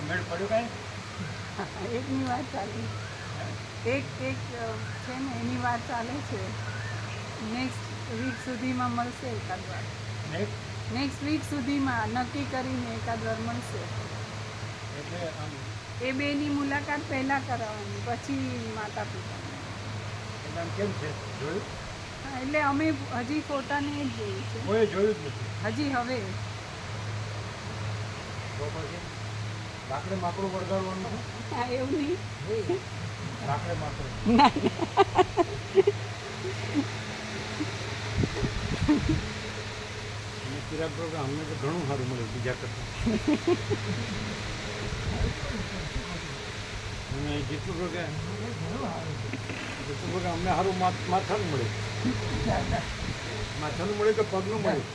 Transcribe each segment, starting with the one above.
મેળ પડ્યું કાંઈ એકની વાત ચાલે, એક છે ને એની વાત ચાલે છે. નેક્સ્ટ વીક સુધીમાં મળશે એકાદ વાર. નેક્સ્ટ વીક સુધીમાં નક્કી કરીને એકાદ વાર મળશે. એટલે આમ એ બેની મુલાકાત પહેલાં કરાવવાની, પછી માતા પિતાને. એટલે આમ કેમ છે જોયું? હા, એટલે અમે હજી ફોટાને જ જોયું છે, કોઈ જોયું જ નથી. હજી હવે. તો પછી લાકડે માકડું વળગાડવાનું છે? હા, એવું નહીં. લાકડે માકડું અને કિરાક કરો કે અમને તો ઘણું સારું મળ્યું બીજા કરતાં. અને જેટલું કહો કે અમને સારું માથાનું મળ્યું. માથાનું મળ્યું કે પગનું મળ્યું?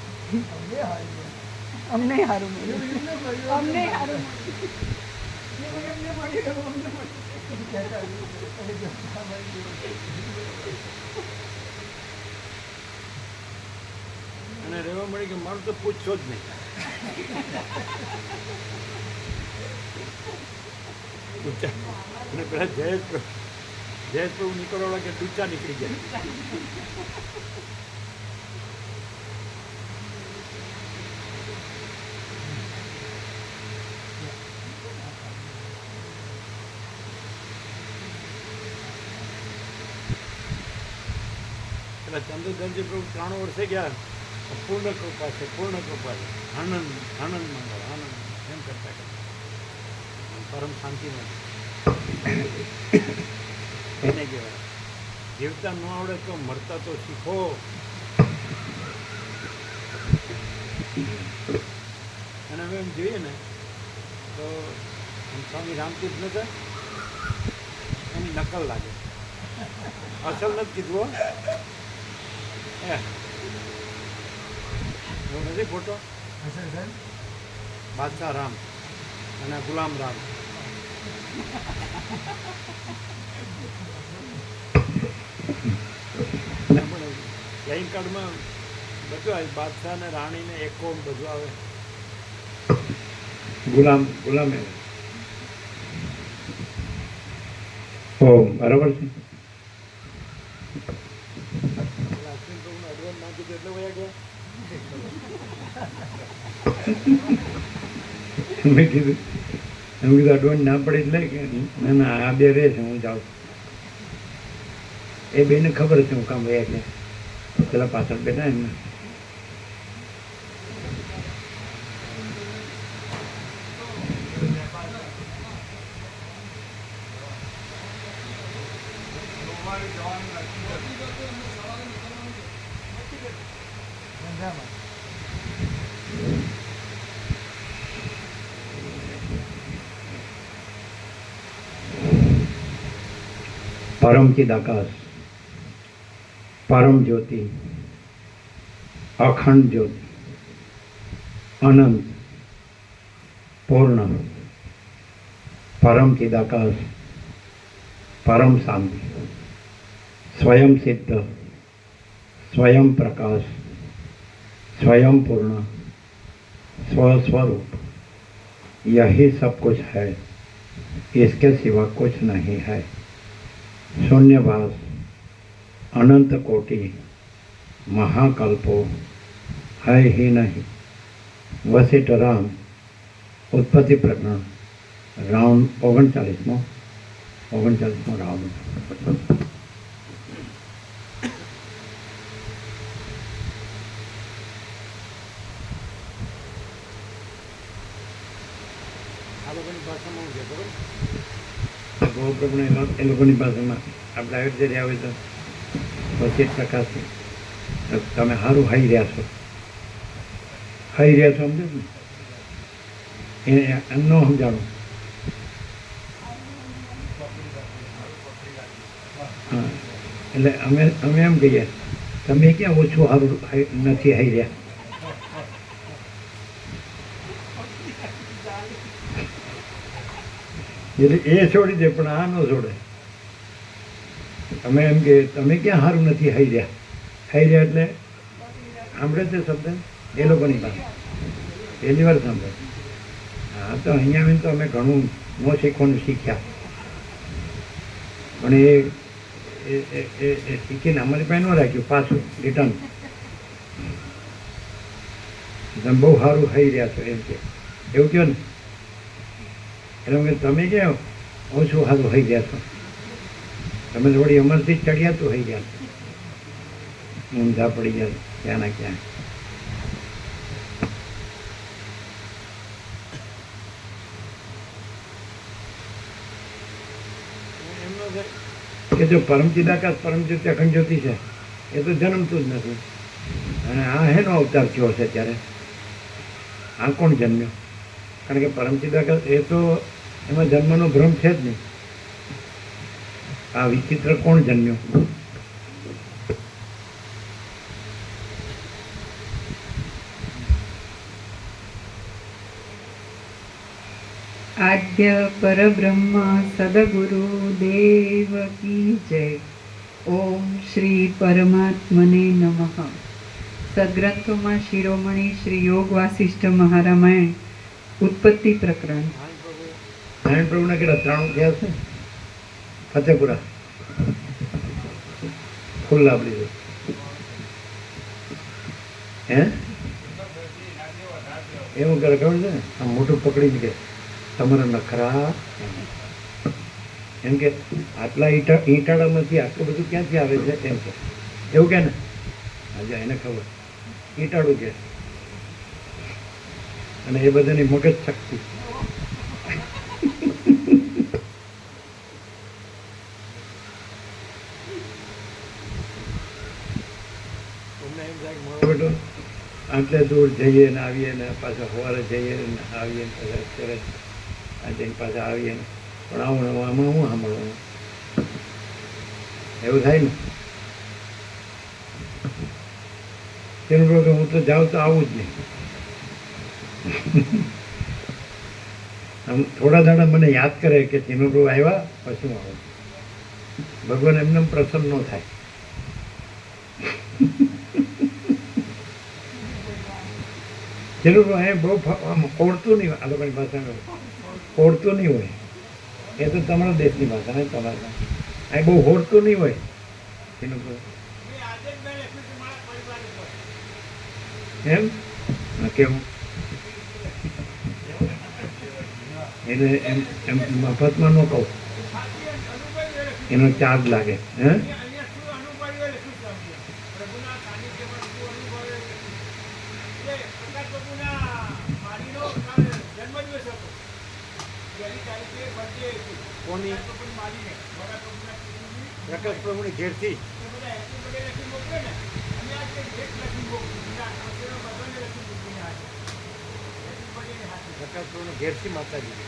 અમને સારું મળ્યું. અમને સારું અને રહેવા મળી કે મારું તો પૂછશો જ નહીં. અને પેલા જયેશ પ્રભુ નીકળવા કે ડૂચા નીકળી ગયા. પેલા ચંદ્રધનજી પ્રભુ 3 વર્ષે ગયા. પૂર્ણ કૃપા છે, પૂર્ણ કૃપા છે, આનંદ આનંદ મંગળ આનંદ એમ કરતા પરમ શાંતિમાં એને કહેવાય જીવતા ન આવડે તો મરતા તો શીખો. અને હવે એમ જોઈએ ને તો સ્વામી રામતીર્થ નતા એની નકલ લાગે, અસલ નથી કીધું. એવો નથી ફોટો? બાદશાહ રામ અને ગુલામ રામ. પ્લેઇંગ કાર્ડમાં બધું આવે, બાદશાહ ને રાણી ને એકો બધું આવે. ગુલામ ઓ બરાબર છે. અશ્વિન પ્રભુને એડવાન્સ ના કીધું એટલે વયા ગયા. મેં કીધું અડવાન્સ ના પડે એટલે કે ના ના આ બે રહે છે, હું જાઉં. એ બેને ખબર છે હું કામ વયા ગયા, પેલા પાછળ બેઠા એમને. परम चिदाकाश, परम ज्योति, अखंड ज्योति, अनंत, पूर्ण, परम चिदाकाश, परम शांति, स्वयं सिद्ध, स्वयं प्रकाश, स्वयं पूर्ण, स्वस्वरूप, यही सब कुछ है, इसके सिवा कुछ नहीं है. शून्यवास, अनंत कोटि, महाकल्पो है ही नहीं. वशिष्ठ राम उत्पत्ति प्रकरण राउंड 39 राउंड. આ લોકોની ભાષામાં શું છે ખબર? ગૌપ્રભુને એ લોકોની ભાષામાં આ પ્રાઇવેટ જયારે આવે તો પછી પ્રકાશ તમે સારું હાઈ રહ્યા છો, સમજો ને એમ ન સમજાણું. હા, એટલે અમે એમ કહીએ તમે ક્યાં ઓછું સારું નથી હાઈ રહ્યા. એટલે એ છોડી દે પણ આ ન છોડે. તમે એમ કે તમે ક્યાં સારું નથી હાઈ રહ્યા એટલે સાંભળે છે શબ્દ એ લોકોની પાસે પહેલી વાર સાંભળે. હા તો અહીંયા આવીને તો અમે ઘણું ન શીખવાનું શીખ્યા, પણ એ શીખીને અમારી પાસે ન રાખ્યું, પાછું રિટર્ન. તમે બહુ સારું ખાઈ રહ્યા છો એમ કે, એવું કહો ને. એટલે કે તમે ક્યાં ઓછું સારું ખાઈ ગયા છો, તમે થોડી અમરથી ચડિયા તો થઈ ગયા છો, ઊંધા પડી ગયા ક્યાં ના ક્યાં. એમનો છે કે જો પરમચિદાકાશ પરમજ્યોતિ અખંડ જ્યોતિ છે એ તો જન્મતું જ નથી, અને આ હેનો અવતાર થયો છે ત્યારે આ કોણ જન્મ્યો? કારણ કે પરમચિદાકાશ એ તો એમાં જન્મનો ભ્રમ છે જ નહીં. આ વિચિત્ર કોણ જન્મ્યો? આદ્ય પરબ્રહ્મ સદગુરુ દેવ કી જય. ઓમ શ્રી પરમાત્મને નમઃ. સદગ્રંથોમાં શિરોમણી શ્રી યોગ વાસિષ્ઠ મહારામાયણ ઉત્પત્તિ પ્રકરણ. નારાયણ પ્રભુના કેટલા 93 થયા છે? ફતેપુરા ફૂલ લાભડી છે હે એવું કરે ખબર છે? આમ મોટું પકડીને કે તમારા નખરા, એમ કે આટલા ઈટાળામાંથી આટલું બધું ક્યાંથી આવે છે એમ કે, એવું કે ને. આજે એને ખબર ઈટાળું કે, અને એ બધાની મગજ શક્તિ. તમને એમ થાય કે મારો બેટો આટલે દૂર જઈએ ને આવીએ ને પાછા સવારે જઈએ ને આવીએ ને પાછા અત્યારે આ જઈને પાછા આવીએ ને, પણ આવું આમાં હું સાંભળવાનું એવું થાય ને. તેનું પ્રભુ હું તો જાઉં તો આવું જ નહીં. આમ થોડા દાડા મને યાદ કરે કે તેનું પ્રભુ આવ્યા પછી હું આવું. ભગવાન એમને પ્રસન્ન ન થાય. તેનું એ બહુ આમ કોડતું નહીં, આ લોકોની ભાષામાં કોડતું નહીં હોય. એ તો તમારા દેશની ભાષા નહીં, તમારા અહીં બહુ હોડતું નહીં હોય તેનું એમ. કેવું એટલે એમ એમ મફતમાં ન કહું, એનો ચાર્જ લાગે. હે કોની પ્રકાશ પ્રભુની ઘેરથી પ્રકાશ પ્રભુની ઘેરથી માતાજી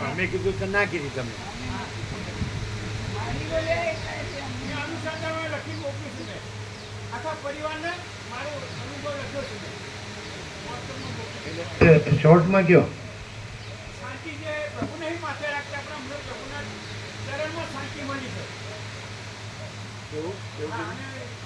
અમે કીધું કે ના કીધી તમે. શોર્ટમાં કયો એવું એવું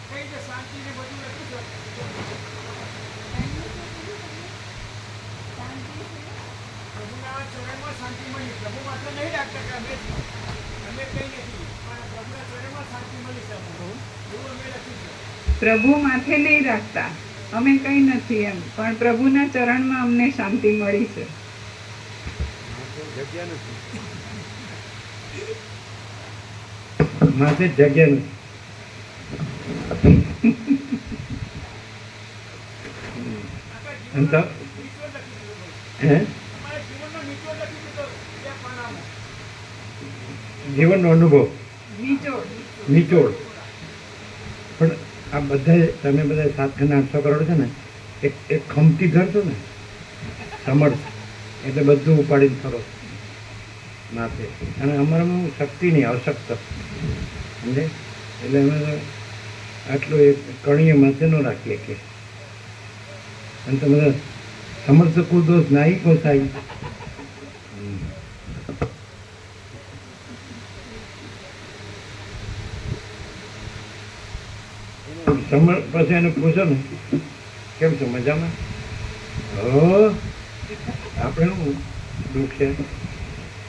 પ્રભુ માથે નહીં રાખતા, અમે કંઈ નથી એમ, પણ પ્રભુના ચરણમાં અમને શાંતિ મળી છે. જગ્યા નથી. માથે જગ્યા નથી. એમ તો હે જીવનનો અનુભવ નિચોડ. પણ આ બધા તમે બધા 7-800 કરોડ છે ને, એક ખમતી ધરશો ને સમર્થ, એટલે બધું ઉપાડીને ફરો માથે. અને અમારામાં શક્તિ નહીં, અશક્ત સમજે. એટલે અમે આટલું એક કણીએ માથે ન રાખીએ કે અને તમે સમર્થ કુદોસ નાઈ કોસાઈ. પછી એને પૂછો ને કેમ છો મજામાં? આપણે શું દુઃખ છે?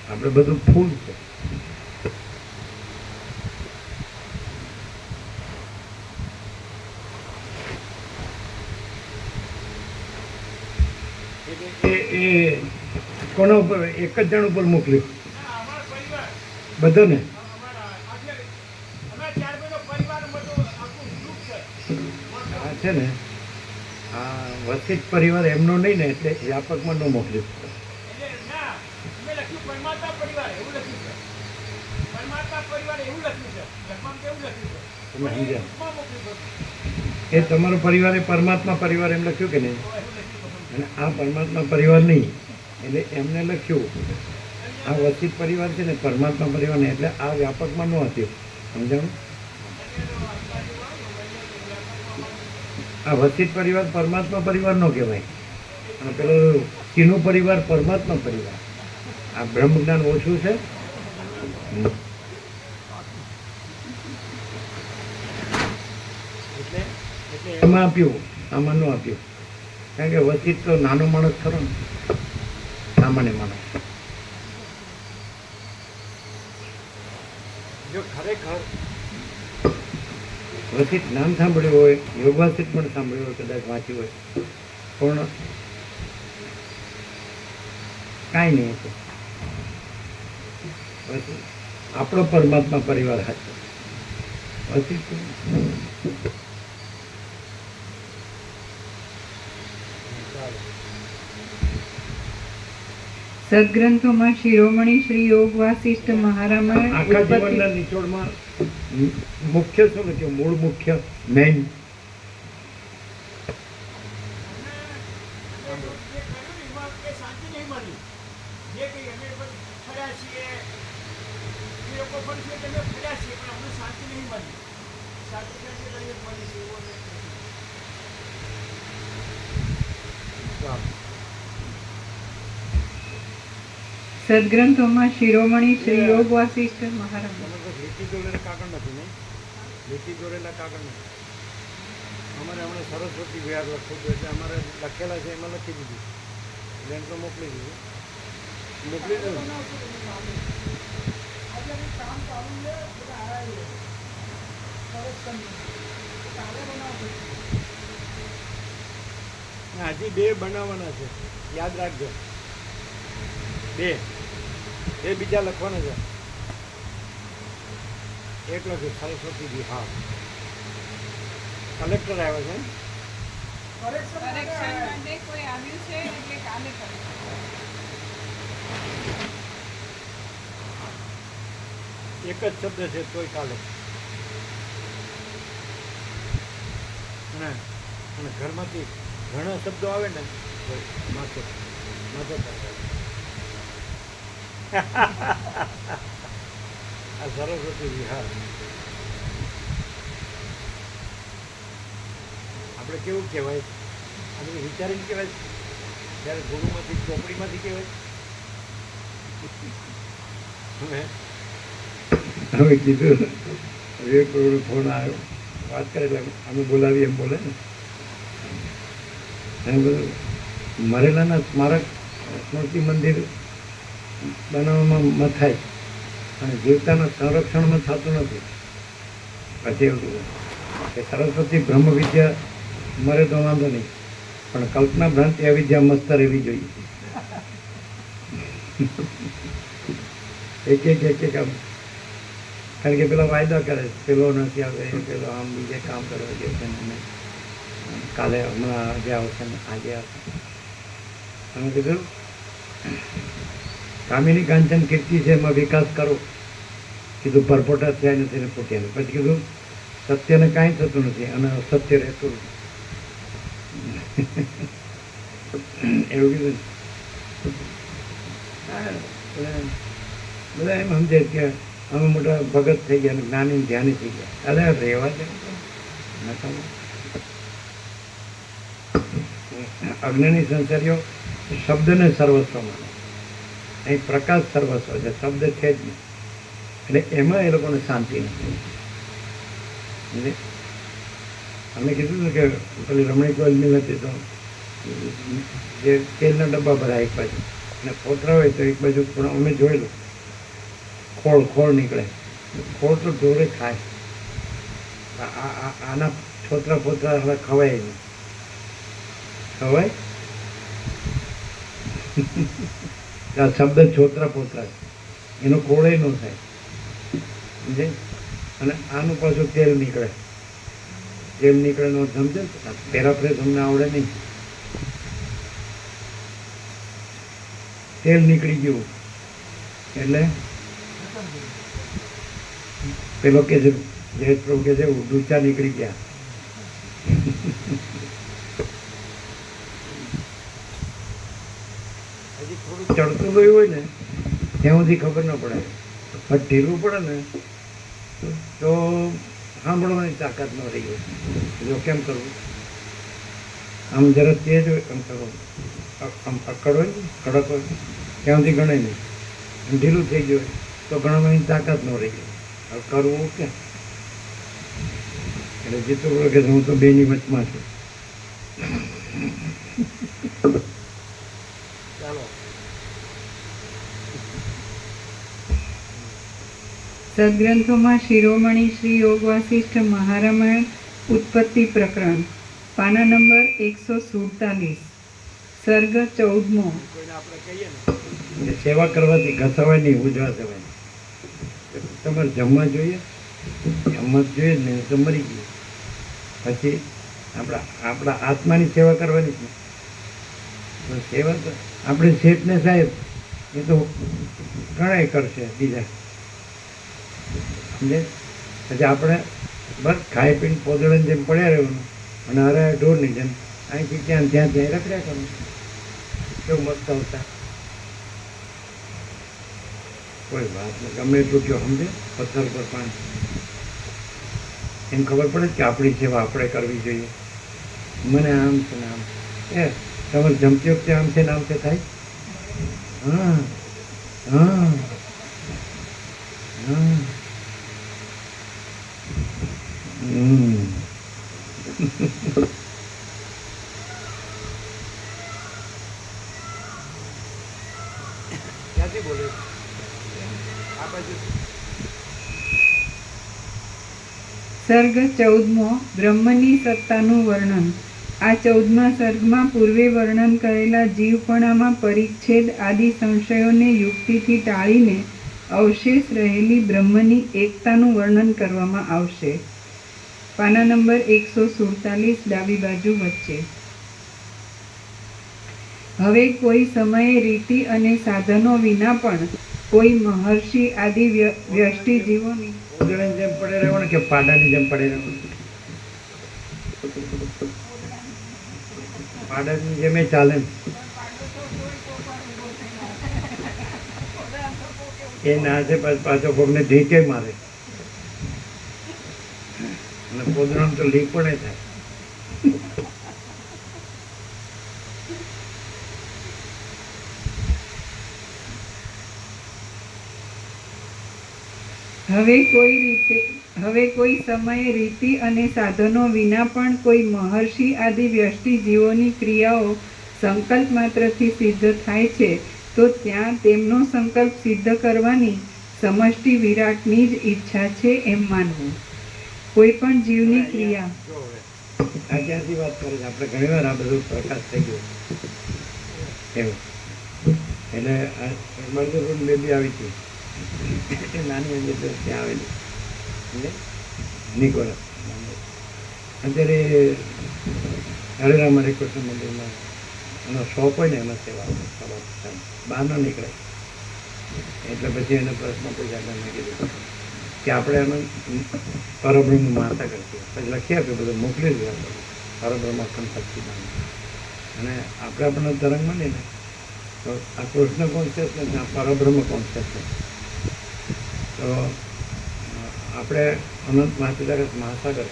આપણે બધું ફૂલ છે. એ કોના ઉપર? એક જ જણ ઉપર મોકલ્યું બધાને? આ છે ને આ વસિત પરિવાર એમનો નહીં ને એટલે વ્યાપકમાં ન મોકલ્યું. તમે સમજ્યા? એ તમારો પરિવાર એ પરમાત્મા પરિવાર એમ લખ્યું કે નહીં? અને આ પરમાત્મા પરિવાર નહીં એટલે એમને લખ્યું આ વસિત પરિવાર છે ને પરમાત્મા પરિવાર ને એટલે આ વ્યાપકમાં ન હતું. સમજાણું? આ વસિત પરિવાર પરમાત્મા પરિવાર નો કહેવાય અને પેલો તીનો પરિવાર પરમાત્મા પરિવાર. આ બ્રહ્મ જ્ઞાન ઓછું છે. એમાં આપ્યું, આમાં ન આપ્યું. કારણ કે વસિત તો નાનો માણસ ખરો ને, સામાન્ય માણસ. જો ખરેખર વસિત નામ સાંભળ્યું હોય, યોગવાસિત પણ સાંભળ્યું હોય, કદાચ વાંચ્યું હોય, પણ કાંઈ નહીં હતું. પછી આપણો પરમાત્મા પરિવાર હતો વસિત. સદગ્રંથોમાં શિરોમણી શ્રી યોગ વાસિષ્ઠ મહારામાયણ આખા જીવનના નિચોડમાં મુખ્ય શું લખ્યું? મૂળ મુખ્ય મેઇન સદગ્રંથોમાં શિરોમણી શ્રી યોગ વાસિષ્ઠ મહારામાયણ. લીટી દોરેલા કાગળ નથી ને? લીટી દોરેલા કાગળ નથી. અમારે હમણાં સરસ્વતી વ્યાજ લખવું એટલે અમારે લખેલા છે એમાં લખી દીધું એટલે એમ તો મોકલી દીધું. હજી 2 બનાવવાના છે, યાદ રાખજો. 2 બીજા લખવાના છે. એક લખ્યું સરસ્વતી વિહાર. કલેક્ટર આવ્યો છે. કરેક્શન માટે કોઈ આવ્યું છે એટલે કાલે કરજો. એક જ શબ્દ છે તોય કાલે. અને ઘરમાંથી ઘણા શબ્દો આવે ને તો માથો આ સરસ્વતી વિહાર. આપણે કેવું કહેવાય? આપણે વિચારીને કહેવાય જ્યારે ગુરુમાંથી ચોપડીમાંથી કહેવાય. હવે કીધું વિવેક પ્રભુનો ફોન આવ્યો, વાત કરે એટલે અમે બોલાવીએ એમ બોલે ને. એમ બધું મરેલાના સ્મારક સ્મૃતિ મંદિર બનાવવામાં મથાય અને જીવતાના સંરક્ષણમાં થતું નથી. પછી એવું કે સરસ્વતી બ્રહ્મ વિદ્યા મરે તો વાંધો નહીં, પણ કલ્પના ભ્રાંતિ અવિદ્યા મસ્ત રહેવી જોઈએ. એક આમ, કારણ કે પેલા વાયદા કરે, પેલો નથી આવે, પેલો આમ બીજે કામ કરવા ગયો છે ને કાલે હમણાં આજે આવશે ને આજે આવશે. તમે કીધું કામિની કાંચન કીર્તિ છે એમાં વિકાસ કરો. કીધું પરપોટા થયા નથી ને ફૂટ્યા નથી. પછી કીધું સત્યને કાંઈ થતું નથી અને અસત્ય રહેતું નથી. એવું કીધું. બધા એમ સમજે કે અમે મોટા ભગત થઈ ગયા અને જ્ઞાની ધ્યાની થઈ ગયા. અરે રહેવા દે. અજ્ઞાની સંસારીઓ શબ્દને સર્વસ્વ માને. અહીં પ્રકાશ સર્વસ્વ છે, શબ્દ છે જ નહીં. એટલે એમાં એ લોકોને શાંતિ નથી. એટલે અમે કીધું ને કે પેલી રમણીક મિલ હતી તો જે તેલના ડબ્બા ભરાય એક બાજુ અને ફોતરા હોય તો એક બાજુ, પણ અમે જોયેલું ખોળ નીકળે. ખોળ તો ઢોરે ખાય. આના ફોતરા હવે ખવાય નહીં. ખવાય આ શબ્દ પોતરા એનો ખોળે ન થાય, સમજે. અને આનું પાછું તેલ નીકળે નો સમજે. પેરાફ્રેઝ અમને આવડે નહીં. તેલ નીકળી ગયું એટલે પેલો કે છે જય પ્રભુ કે છે ડૂચા નીકળી ગયા. હજી થોડુંક ચડતું ગયું હોય ને ત્યાં સુધી ખબર ન પડે, પણ ઢીલું પડે ને તો સાંભળવાની તાકાત ન રહી હોય. જો કેમ કરવું, આમ જરા તેજ હોય આમ કરવું, આમ અકડ હોય ને કડક હોય ત્યાં સુધી ગણાય નહીં. ઢીલું થઈ ગયું હોય તો ગણવાની તાકાત ન રહી હોય. હવે કરવું ક્યાં? એટલે જીતું કે હું તો બેની વચમાં છું. ચાલો સદગ્રંથોમાં શિરોમણી શ્રી યોગ વાસિષ્ઠ મહારામાયણ ઉત્પત્તિ પ્રકરણ પાના નંબર 147 સર્ગ 14મો. કોઈને આપણે કહીએ ને એ સેવા કરવાથી ઘસાવાય નહીં, ઉજવા જવાય. તમારે જમવા જોઈએ જ ને, તો મરી ગયું. પછી આપણા આત્માની સેવા કરવાની જ નહીં. તો સેવા તો આપણે શેઠને સાહેબ એ તો ઘણાય કરશે બીજા, સમજે. પછી આપણે બસ ખાઈ પીને પોદળાની જેમ પડ્યા રહેવાનું અને અરે ઢોરની જેમ અહીંથી ત્યાં રખડ્યા કરવાનું. કેવું મસ્ત આવતા કોઈ વાત નહીં. ગમે એટલું કયો સમજે, પથ્થર પર પાણી. એમ ખબર પડે કે આપણી સેવા આપણે કરવી જોઈએ. મને આમ છે ને આમ એ તમારે જમતી વખતે આમ છે ને આમ છે થાય. હા હા હા ક્યાંથી બોલે આ બાજુ? સર્ગ 14મો બ્રહ્મની સત્તાનું વર્ણન. આ 14મા સર્ગમાં પૂર્વે વર્ણન કરેલા જીવપણામાં પરિચ્છેદ આદિ સંશયોને યુક્તિથી ટાળીને અવશેષ રહેલી બ્રહ્મની એકતાનું વર્ણન કરવામાં આવશે. પાના નંબર 147 ડાબી બાજુ વચ્ચે. હવે કોઈ સમયે રીતિ અને સાધનો વિના પણ કોઈ મહર્ષિ આદિ વ્યષ્ટિ જીવોની પોદળાની જેમ પડે રહેવાનું કે પાડાની જેમ પડે રહેવાનું? પાડાની જેમ એ ચાલે ને. એ ના છે પાછો કોકને ઢીકે મારે અને પોદળામાં તો લીક પણ થાય. હવે કોઈ સમયે રીતિ અને સાધનો વિના પણ કોઈ મહર્ષિ આદિ વ્યષ્ટિ જીવોની ક્રિયાઓ સંકલ્પ માત્રથી સિદ્ધ થાય છે, તો ત્યાં તેમનો સંકલ્પ સિદ્ધ કરવાની સમષ્ટિ વિરાટની જ ઈચ્છા છે એમ માનવું. કોઈ પણ જીવની ક્રિયા જો હવે આ ક્યાંથી વાત કરે છે? આપણે ઘણી વાર આ બધું પ્રકાશ થઈ ગયો એવું. એટલે મળતું બેબી આવી હતી એ નાની અંદર ત્યાં આવેલી એટલે નિકોલસ. અત્યારે હરેરામ હરે કૃષ્ણ મંદિરમાં એનો શોપ હોય ને એમાં સેવા બહાર ન નીકળે. એટલે પછી એને પ્રશ્ન પૂછ્યા, મેં કીધું કે આપણે એનું પરબ્રહ્મ માતા કરતી પછી લખી આપ્યું, બધું મોકલી દીધું પરબ્રહ્મ અખંડ સચ્ચિદાનંદ. અને આપણે આપણને તરંગ મળીએ ને તો આ કૃષ્ણ કોન્શિયસનેસ, આ પરબ્રહ્મ કોન્શિયસનેસ. તો આપણે અનંત મહાસાગર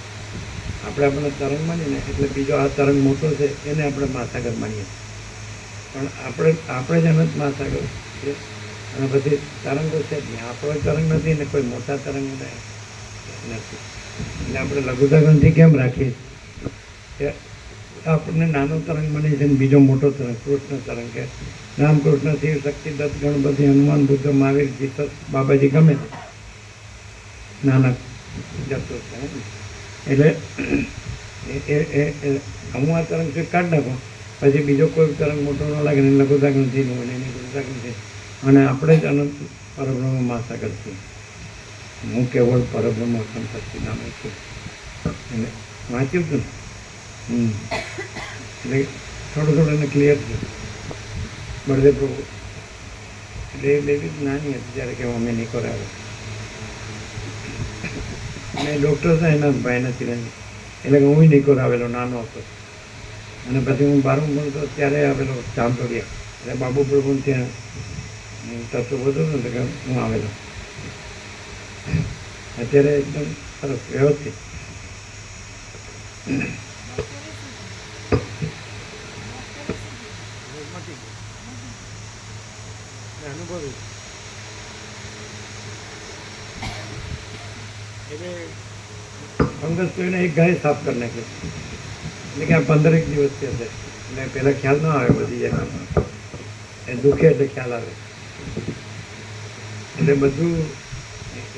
આપણે આપણને તરંગ માનીએ ને એટલે બીજો આ તરંગ મોટો છે એને આપણે મહાસાગર માનીએ પણ આપણે જ અનંત મહાસાગર છે અને પછી તરંગો છે જ નહીં. આપણો તરંગ નથી ને કોઈ મોટા તરંગ નથી. એટલે આપણે લઘુતા ગ્રંથિ કેમ રાખીએ કે આપણને નાનો તરંગ બની છે ને બીજો મોટો તરંગ કૃષ્ણ તરંગ કે રામકૃષ્ણ શિવ શક્તિ દત્ત ગણપતિ હનુમાન બુદ્ધ મહાવીર જીસસ બાબાજી ગમે તે નાનક જતો છે એટલે હું આ તરંગ છે કાઢી નાખું પછી બીજો કોઈ તરંગ મોટો ન લાગે ને લઘુતા ગ્રંથિનું હોય ને એની લઘુતા ગ્રંથિ અને આપણે જ અનંત પરબ્રહ્મ મહાસાગર છીએ. હું કેવળ પરબ્રહ્મ સંપત્તિ નામે છું એટલે વાંચ્યું હતું ને એટલે થોડું એને ક્લિયર છે. બળદેવ પ્રભુ એટલે એ બેબી નાની હતી જ્યારે કે અમે નહીં કરાવે અને ડૉક્ટર હતા એના ભાઈ નથી એટલે કે હું નહીં કરાવેલો નાનો હતો અને પછી હું 12મું ભણતો ત્યારે આવેલો જામતોડિયા એટલે બાબુ પ્રભુ ત્યાં તત્વ બધું ને એટલે કે હું આવેલો. અત્યારે એકદમ સરસ વ્યવસ્થિત અનુભવી એટલે ફંગસ તો એને એક ગાય સાફ કરી નાખે એટલે કે આ 15 દિવસથી હશે એટલે પહેલાં ખ્યાલ ન આવે બધી જાય એ દુખે એટલે ખ્યાલ આવે એટલે બધું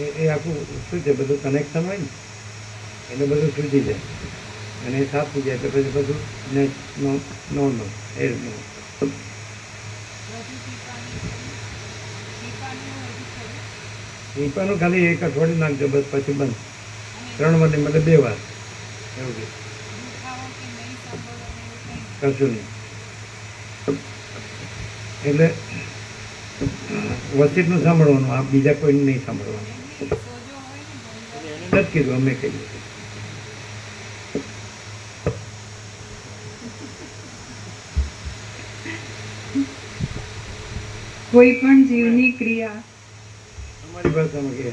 એ આખું શું છે બધું કનેક્શન હોય ને એટલે બધું સૂજી જાય અને એ સાફ થઈ જાય એટલે પછી બધું નોર્મલ એ રીતનું. ટીપાનું ખાલી એક અઠવાડિયું નાખજો બસ પછી બંધ 3 વાર નહીં મતલબ 2 વાર એવું કે કશું નહીં એટલે વસીટનું સાંભળવાનું આ બીજા કોઈને નહીં સાંભળવાનું. એને નથી કીધું અમે કહીએ કોઈ પણ જીવની ક્રિયા અમારી ભાષામાં કહે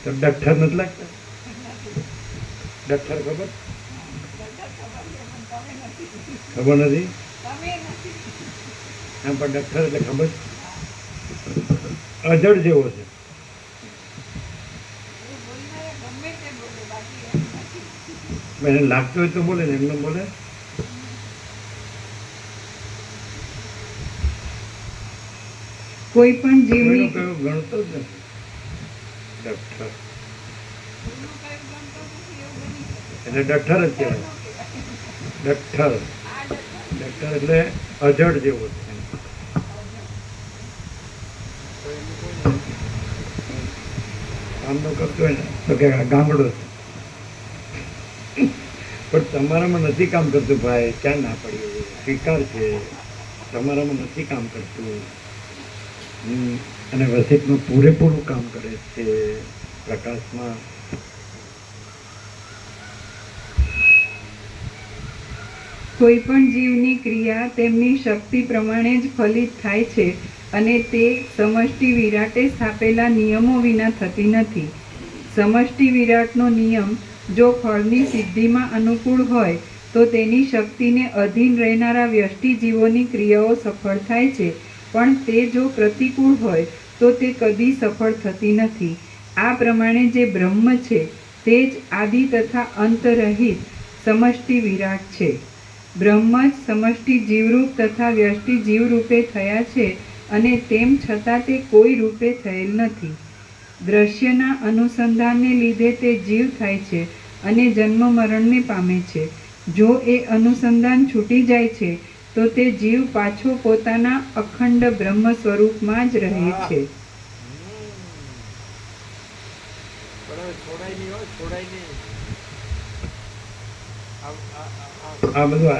તો ડઠ્ઠર નથી લાગતા. ડઠ્ઠર ખબર નથી હા પણ ડઠ્ઠર એટલે ખબર અજડ જેવો છે. એને લાગતું હોય તો બોલે ને એમને બોલે. કોઈ પણ જીવની કયો ગણતો જ નથી. ડઠ્ઠર એટલે ડઠ્ઠર જ કહેવાય. ડઠ્ઠર એટલે અજડ જેવો છે. કામ ન કરતો હોય ને તો કે ગામડો છે પણ તમારામાં નથી કામ કરતું ભાઈ ક્યાં ના પડીએ સ્વીકાર છે તમારામાં નથી કામ કરતું અને વસીતમાં પૂરેપૂરું કામ કરે છે પ્રકાશમાં. કોઈ પણ જીવની ક્રિયા તેમની શક્તિ પ્રમાણે જ ફલિત થાય છે અને તે સમષ્ટિ વિરાટે સ્થાપેલા નિયમો વિના થતી નથી. સમષ્ટિ વિરાટનો નિયમ જો ફળની સિદ્ધિમાં અનુકૂળ હોય તો તેની શક્તિને અધીન રહેનારા વ્યષ્ટિ જીવોની ક્રિયાઓ સફળ થાય છે પણ તે જો પ્રતિકૂળ હોય તો તે કદી સફળ થતી નથી. આ પ્રમાણે જે બ્રહ્મ છે તે જ આદિ તથા અંતરહિત સમષ્ટિ વિરાટ છે. બ્રહ્મ જ સમષ્ટિ જીવરૂપ તથા વ્યષ્ટિ જીવરૂપે થયા છે અને તેમ છતાં તે કોઈ રૂપે થયેલ નથી. દ્રશ્યના અનુસંધાનને લીધે તે જીવ થાય છે અને જન્મ મરણને પામે છે. જો એ અનુસંધાન છૂટી જાય છે તો તે જીવ પાછો પોતાના અખંડ બ્રહ્મ સ્વરૂપમાં જ રહે છે. આ બધું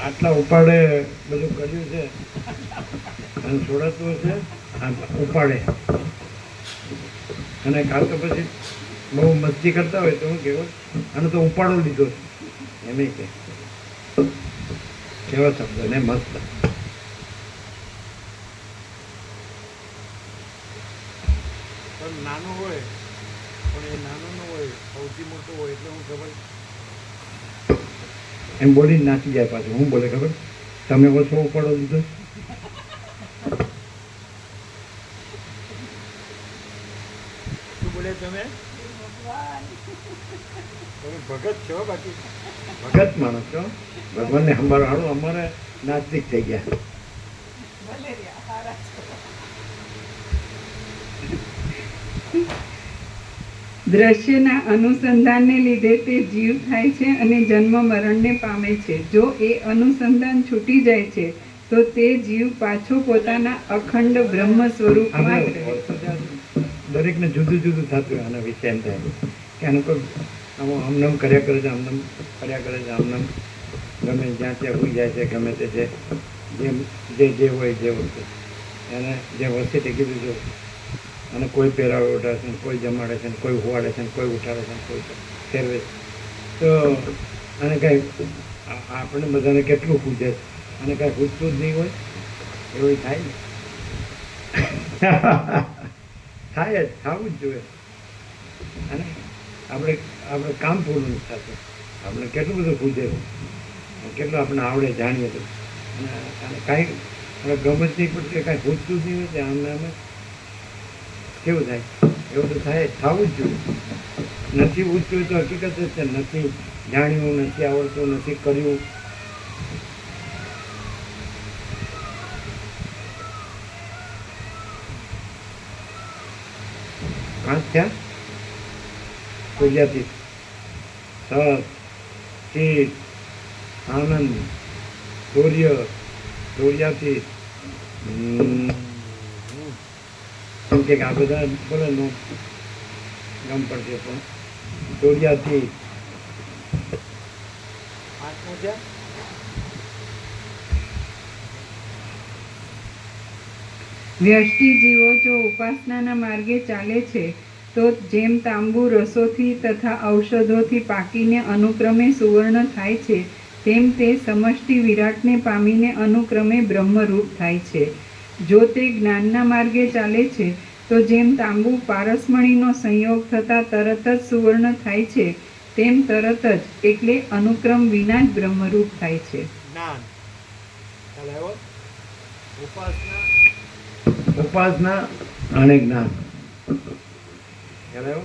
આટલા ઉપાડે બધું કર્યું છે અને છોડાતું હશે ઉપાડે અને કાલ તો પછી બહુ મસ્તી કરતા હોય તો હું કહેવાય આનો તો ઉપાડો લીધો છે એમ કે કેવા શબ્દ ને મસ્ત. પણ નાનો હોય પણ એ નાનો ન હોય સૌથી મોટો હોય એટલે હું ખબર એમ બોલીને નાચી જાય પાછું. હું બોલે ખબર, તમે ઓછો ઉપાડો દીધો. શું બોલે તમે? તમે ભગત છો, બાકી ભગત માણસ છો, ભગવાનને સંભાળવાળું. અમારે નાસ્તિક થઈ ગયા. ભલે રહ્યા સારા દ્રશ્યના અનુસંધાનને લીધે તે જીવ થાય છે અને જન્મ મરણને પામે છે. જો એ અનુસંધાન છૂટી જાય છે તો તે જીવ પાછો પોતાના અખંડ બ્રહ્મ સ્વરૂપમાં જ રહે છે. દરેકને જુદું જુદું થતું હોય. આના વિશે એમ થાય કે આનું કોઈ આમનામ કર્યા કરે છે, આમનામ કર્યા કરે છે, આમનામ ગમે જ્યાં ત્યાં હોઈ જાય છે, ગમે તે છે જે હોય જે વસ્તુ એને જે વસ્તુ તે કીધું છે. અને કોઈ પહેરાવે ઉઠાડે છે, કોઈ જમાડે છે, કોઈ હોવાડે છે, કોઈ ઉઠાડે છે, કોઈ ફેરવે છે. તો આને કાંઈ આપણે બધાને કેટલું પૂછે છે, અને કાંઈ પૂછતું જ નહીં હોય એવું થાય ને. થાય જ, થવું જ જોઈએ. અને આપણે કામ પૂરું નથી થતું. આપણે કેટલું બધું પૂછે, કેટલું આપણે આવડે જાણીએ તો, અને કાંઈ આપણે ગમે જ નહીં પડતું, કાંઈ પૂછતું જ નહીં હોય. આમને અમે કેવું થાય? એવું તો થાય, થવું જ જોઈએ. નથી પૂછતું તો હકીકત જ છે. નથી જાણ્યું, નથી આવડતું, નથી કર્યું. પાંચ થયા. સૂર્યાતીત, સત, ચિત, આનંદ, સૂર્ય, સૂર્યાતીત. એમ કે આ બધા બોલે નો ગમ પડશે, પણ સૂર્યાતીત. પાંચમું છે વ્યષ્ટિ જીવો જો ઉપાસનાના માર્ગે ચાલે છે તો જેમ તાંબુ રસોથી તથા ઔષધોથી પાકીને અનુક્રમે સુવર્ણ થાય છે, તેમ તે સમષ્ટિ વિરાટને પામીને અનુક્રમે બ્રહ્મરૂપ થાય છે. જો તે જ્ઞાનના માર્ગે ચાલે છે તો જેમ તાંબુ પારસમણીનો સંયોગ થતાં તરત જ સુવર્ણ થાય છે, તેમ તરત જ એટલે અનુક્રમ વિના જ બ્રહ્મરૂપ થાય છે. જ્ઞાન. ખ્યાલ આવ્યો? ઉપાસના ઉપાસના અને જ્ઞાન. ખ્યાલ આવ્યો?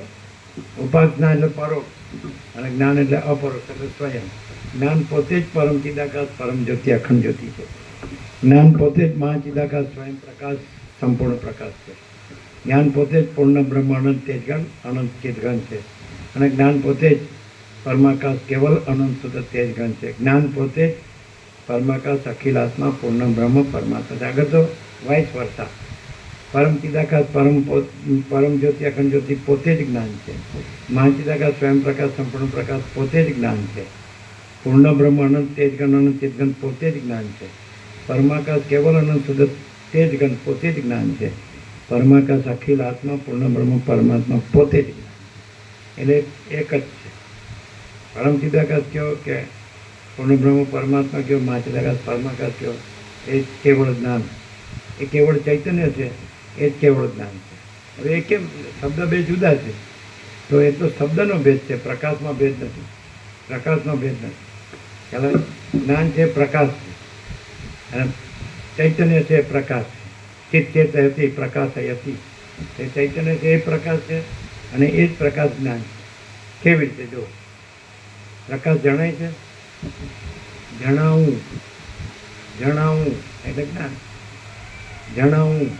ઉપાસના એટલે પરોક્ષ અને જ્ઞાન એટલે અપરોક્ષ, એટલે સ્વયં. જ્ઞાન પોતે જ પરમ ચિદાકાશ, પરમ જ્યોતિ, અખંડ જ્યોતિ છે. જ્ઞાન પોતે જ મહાચિદાકાશ, સ્વયં પ્રકાશ, સંપૂર્ણ પ્રકાશ છે. જ્ઞાન પોતે જ પૂર્ણ બ્રહ્મ અનંત તેજગણ, અનંત ચિદગણ છે. અને જ્ઞાન પોતે જ પરમાકાશ, કેવલ અનંત શુદ્ધ તેજગણ છે. જ્ઞાન પોતે જ પરમાકાશ, અખિલ આત્મા, પૂર્ણ બ્રહ્મ, પરમાત્મા છે. આગળ તો વાઇસ વર્ષા. પરમ ચિદાકાશ, પરમ જ્યોતિ, અખંડ જ્યોતિ પોતે જ જ્ઞાન છે. મહાચિદાકાશ, સ્વયં પ્રકાશ, સંપૂર્ણ પ્રકાશ પોતે જ જ્ઞાન છે. પૂર્ણ બ્રહ્મ, અનંત તેજગણ, અનંત ચિદગણ પોતે જ જ્ઞાન છે. પરમાકાશ, કેવલ અનંત શુદ્ધ તેજગણ પોતે જ જ્ઞાન છે. પરમાકાશ, અખિલ આત્મા, પૂર્ણ બ્રહ્મ, પરમાત્મા પોતે જ જ્ઞાન. એટલે એક જ છે. પરમ ચિદાકાશ કયો કે પૂર્ણ બ્રહ્મ પરમાત્મા કયો, મહાચિદાકાશ પરમાકાશ કયો, એ કેવળ જ્ઞાન, એ કેવળ ચૈતન્ય છે. એ જ કેવળ જ્ઞાન છે. હવે એ કેમ શબ્દ બે જુદા છે? તો એ તો શબ્દનો ભેદ છે, પ્રકાશમાં ભેદ નથી. પ્રકાશનો ભેદ નથી. ખ્યાલ આવે? જ્ઞાન છે પ્રકાશ છે, અને ચૈતન્ય છે પ્રકાશ છે. ચિત્ત ચેત હતી, પ્રકાશ હતી. એ ચૈતન્ય છે, એ પ્રકાશ છે, અને એ જ પ્રકાશ જ્ઞાન છે. કેવી રીતે? જો પ્રકાશ જણાય છે, જણાવું, જણાવું એટલે જ્ઞાન. જણાવું,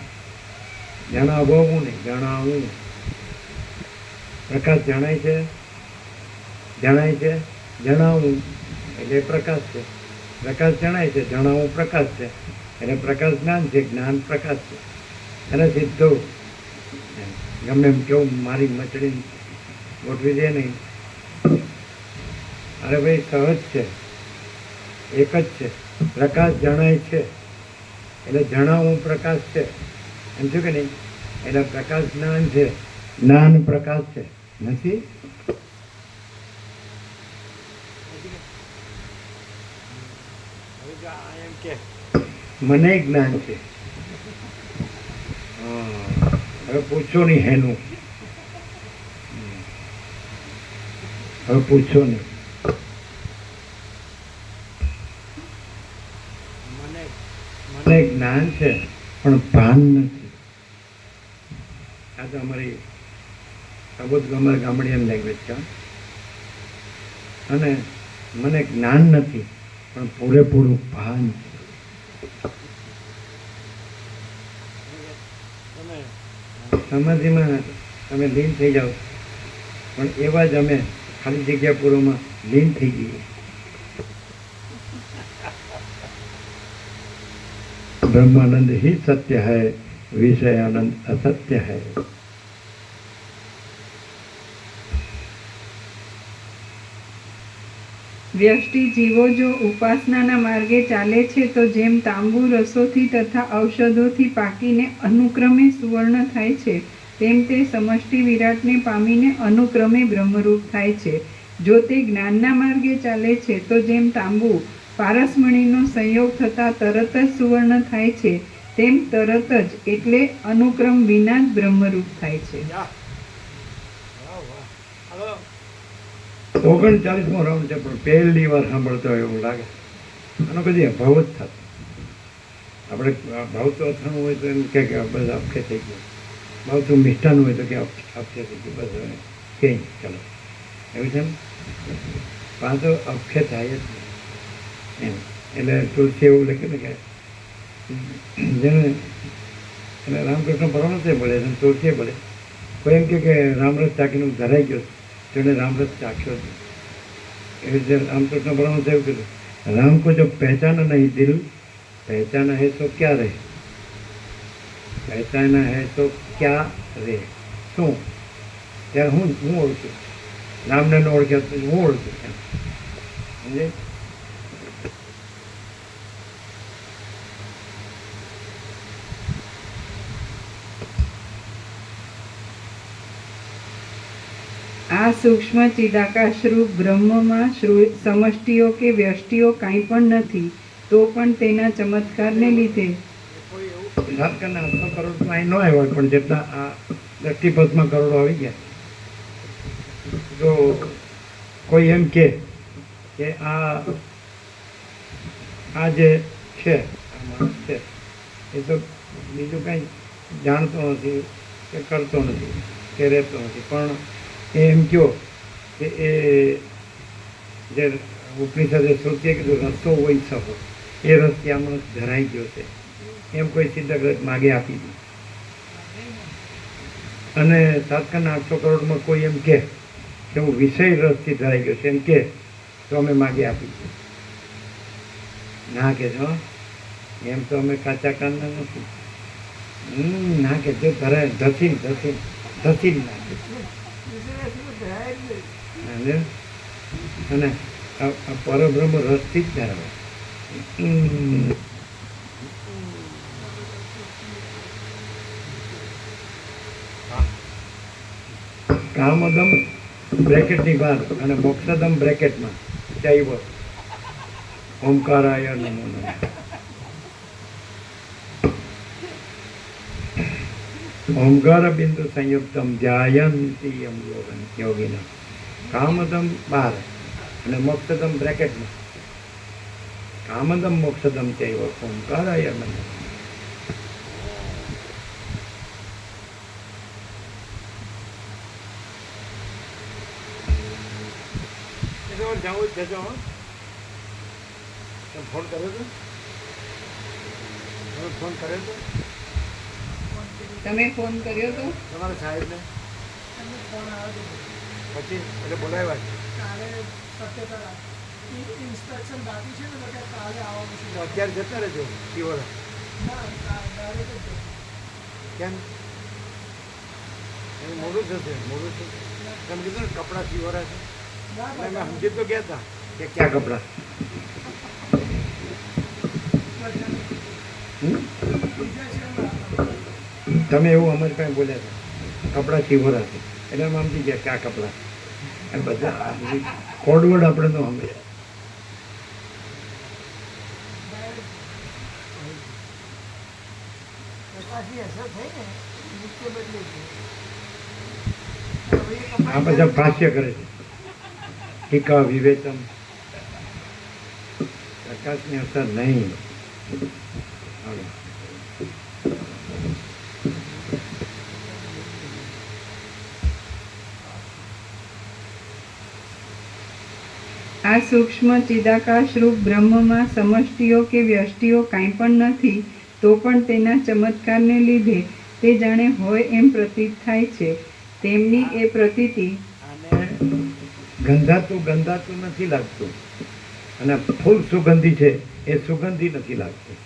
જણાવવું નહીં, જણાવું. પ્રકાશ જણાય છે, જણાય છે, જણાવું એટલે પ્રકાશ છે. પ્રકાશ જણાય છે, જણાવું પ્રકાશ છે. એટલે પ્રકાશ જ્ઞાન છે, જ્ઞાન પ્રકાશ છે. અને સીધું ગમે એમ કેવું મારી મચડી ગોઠવી દે નહીં. અરે ભાઈ સહજ છે, એક જ છે. પ્રકાશ જણાય છે એટલે જણાવું પ્રકાશ છે. એમ થયું કે નહીં? એટલે પ્રકાશ જ્ઞાન છે, જ્ઞાન પ્રકાશ છે. નથી? હવે જો આ એમ કે મને જ્ઞાન છે. હા, હવે પૂછો નહીં હેનું. હવે પૂછો નહીં. જ્ઞાન છે પણ ભાન નથી. આ તો અમારી અમારા ગામડિયન લેંગ્વેજ છે. અને મને જ્ઞાન નથી પણ પૂરેપૂરું ભાન છે. તમે સમાધિમાં તમે લીન થઈ જાઓ, પણ એવા જ અમે ખાલી જગ્યા પૂરોમાં લીન થઈ જઈએ. ब्रह्मानंद ही सत्य है, विषयानंद असत्य है. વ્યષ્ટિ જીવો જો ઉપાસનાના માર્ગે ચાલે છે તો જેમ તાંબુ રસોથી તથા ઔષધોથી પાકીને અનુક્રમે સુવર્ણ થાય છે, તેમ તે સમષ્ટિ વિરાટને પામીને અનુક્રમે બ્રહ્મરૂપ થાય છે. જો તે જ્ઞાનના માર્ગે ચાલે છે તો જેમ તાંબુ પારસમણીનો સંયોગ થતાં તરત જ સુવર્ણ થાય છે, તેમ તરત જ એટલે અનુક્રમ વિના જ બ્રહ્મરૂપ થાય છે. વાહ વાહ. હાલો 39મો રાઉન્ડ છે, પણ પહેલી વાર સાંભળતો હોય એવું લાગે. આનો કદી અભાવ જ થતો. આપણે ભાવતું અથાણું હોય તો એમ કે બસ આપકે થઈ ગયું, ભાવતું મિષ્ટાન હોય તો કે આપકે થઈ ગયું, બસ હવે કંઈ ચાલો એવું છે. પાંચ તો અપખે થાય જ નહીં એમ. એટલે તુલસી એવું લખ્યું ને કે જેને એટલે રામકૃષ્ણ પરમહંસે બોલે છે, તુલસીએ બોલે. કોઈ એમ કે રામરસ ચાખીને ધરાઈ ગયો તો એને રામરસ ચાખ્યો જ નહીં. એવી રીતે રામકૃષ્ણ પરમહંસે એવું કીધું, राम को जब पहचाना नहीं दिल, पहचाना है तो क्या रहे, पहचाना है तो क्या रहे. શું ત્યારે હું ઓળખું રામને ન ઓળખ્યા તો હું ઓળખું એમ સમજે. આ સૂક્ષ્મ ચિદાકાશરૂપ બ્રહ્મમાં સમષ્ટિઓ કે વ્યષ્ટિઓ કાંઈ પણ નથી, તો પણ તેના ચમત્કારને લીધે કોઈ એવું સાતકરના 800 કરોડ તો અહીં ન આવ્યા, પણ જેટલા આ દ્રષ્ટિપથમાં કરોડો આવી ગયા. જો કોઈ એમ કે આ જે છે આ માણસ છે એ તો બીજું કાંઈ જાણતો નથી કે કરતો નથી કે રહેતો નથી, પણ એમ કહો કે એ જે ઉપનિષદે શ્રુતિએ કીધું રસ્તો હોય સહો, એ રસ્તે આ માણસ ધરાઈ ગયો છે એમ કોઈ સિદ્ધગ્રત માગે આપી દીધું. અને સાતકરના 800 કરોડમાં કોઈ એમ કે હું વિષય રસથી ધરાઈ ગયો છે એમ કે તો અમે માગે આપી દીધું. ના કે છો એમ તો અમે કાચા કાનના નથી. ના કે જો ધરાય ધસીન નાખે. અને આ પરબ્રહ્મ રસથી જ ધરાવે. કામદમ બ્રેકેટની બહાર અને મોક્ષદમ બ્રેકેટમાં ચૈવ ઓમકારાય નમો નમઃ. ઓમકાર બિંદુ સંયુક્તમ ધ્યાયંતિ યમ યોગિના. કામદમ બહાર અને મોક્ષદમ બ્રેકેટમાં. કામદમ મોક્ષદમ ચૈવ ઓમકારાય નમઃ. જવું જ જજો. તમે ફોન કર્યો હતો? તમે ફોન કર્યો હતો તમે ફોન કર્યો તો તમારા સાહેબને? પછી એટલે બોલાવ્યા છે. તો અત્યારે જતા રહેજો શિવરા. કેમ એનું મોડું થશે? મોડું થશે તમે કીધું ને કપડાં શિવરા છે. એટલે મેં સમજી તો ગયા હતા કે ક્યાં કપડા? તમે એવું અમારી પાસે બોલ્યા હતા કપડાં શિવરા છે, એટલે અમે સમજી ગયા ક્યાં કપડાં. એ બધા કોડવર્ડ આપણે તો સમજ્યા. આ બધા ભાષ્ય કરે છે ટીકા વિવેચન. પ્રકાશની અસર નહીં. આ સૂક્ષ્મ ચિદાકાશ રૂપ બ્રહ્મમાં સમષ્ટિઓ કે વ્યષ્ટિઓ કાંઈ પણ નથી, તો પણ તેના ચમત્કારને લીધે તે જાણે હોય એમ પ્રતીત થાય છે. તેમની એ પ્રતીતિ આને ગંધાતું નથી લાગતું, અને ફૂલ સુગંધી છે એ સુગંધી નથી લાગતું,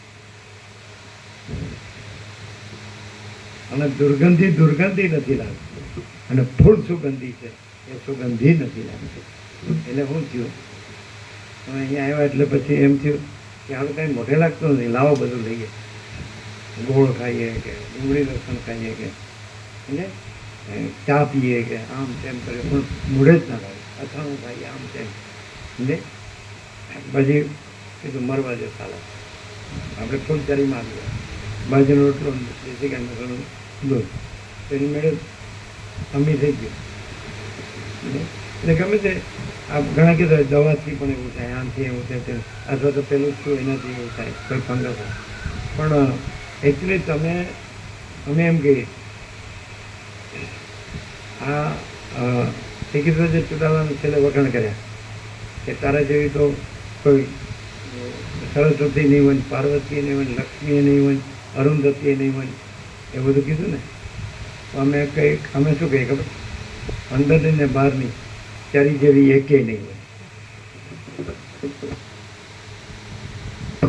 અને દુર્ગંધી નથી લાગતું, અને ફૂલ સુગંધી છે એ સુગંધી નથી લાગતી. એટલે શું થયું, અમે અહીંયા આવ્યા એટલે પછી એમ થયું કે હવે કાંઈ મોઢે લાગતું નથી, લાવો બધું લઈએ, ગોળ ખાઈએ કે ડુંગળી લસણ ખાઈએ કે એટલે ચા પીએ કે આમ તેમ કરીએ, પણ મોઢે જ ના લાગે, અથાણું ખાઈએ આમ તેમ. એટલે પછી કીધું મરવા દે સાલા, આપણે ફૂલચારીમાં આવ્યા, બાજુનો રોટલો દેશી ગાયનું મસાલાનું દૂધ, એની મેળે અમી થઈ ગયું. એટલે ગમે તે આ ઘણા કીધું દવાથી પણ એવું થાય, આમથી એવું થાય, અથવા તો પેલું શું એનાથી એવું થાય, કોઈ ફંગસ હોય. પણ એકચ્યુઅલી અમે એમ કહીએ આ શ્રીકૃષ્ણ જે ચુડાલાને છેલ્લે વખાણ કર્યા કે તારા જેવી તો કોઈ સરસ્વતી નહીં હોય, પાર્વતી નહીં હોય, લક્ષ્મી નહીં હોય, અરુંધતી નહીં હોય, એ બધું કીધું ને. અમે શું કહીએ ખબર, અંદરની ને બહારની ચારી જેવી એકેય નહીં હોય.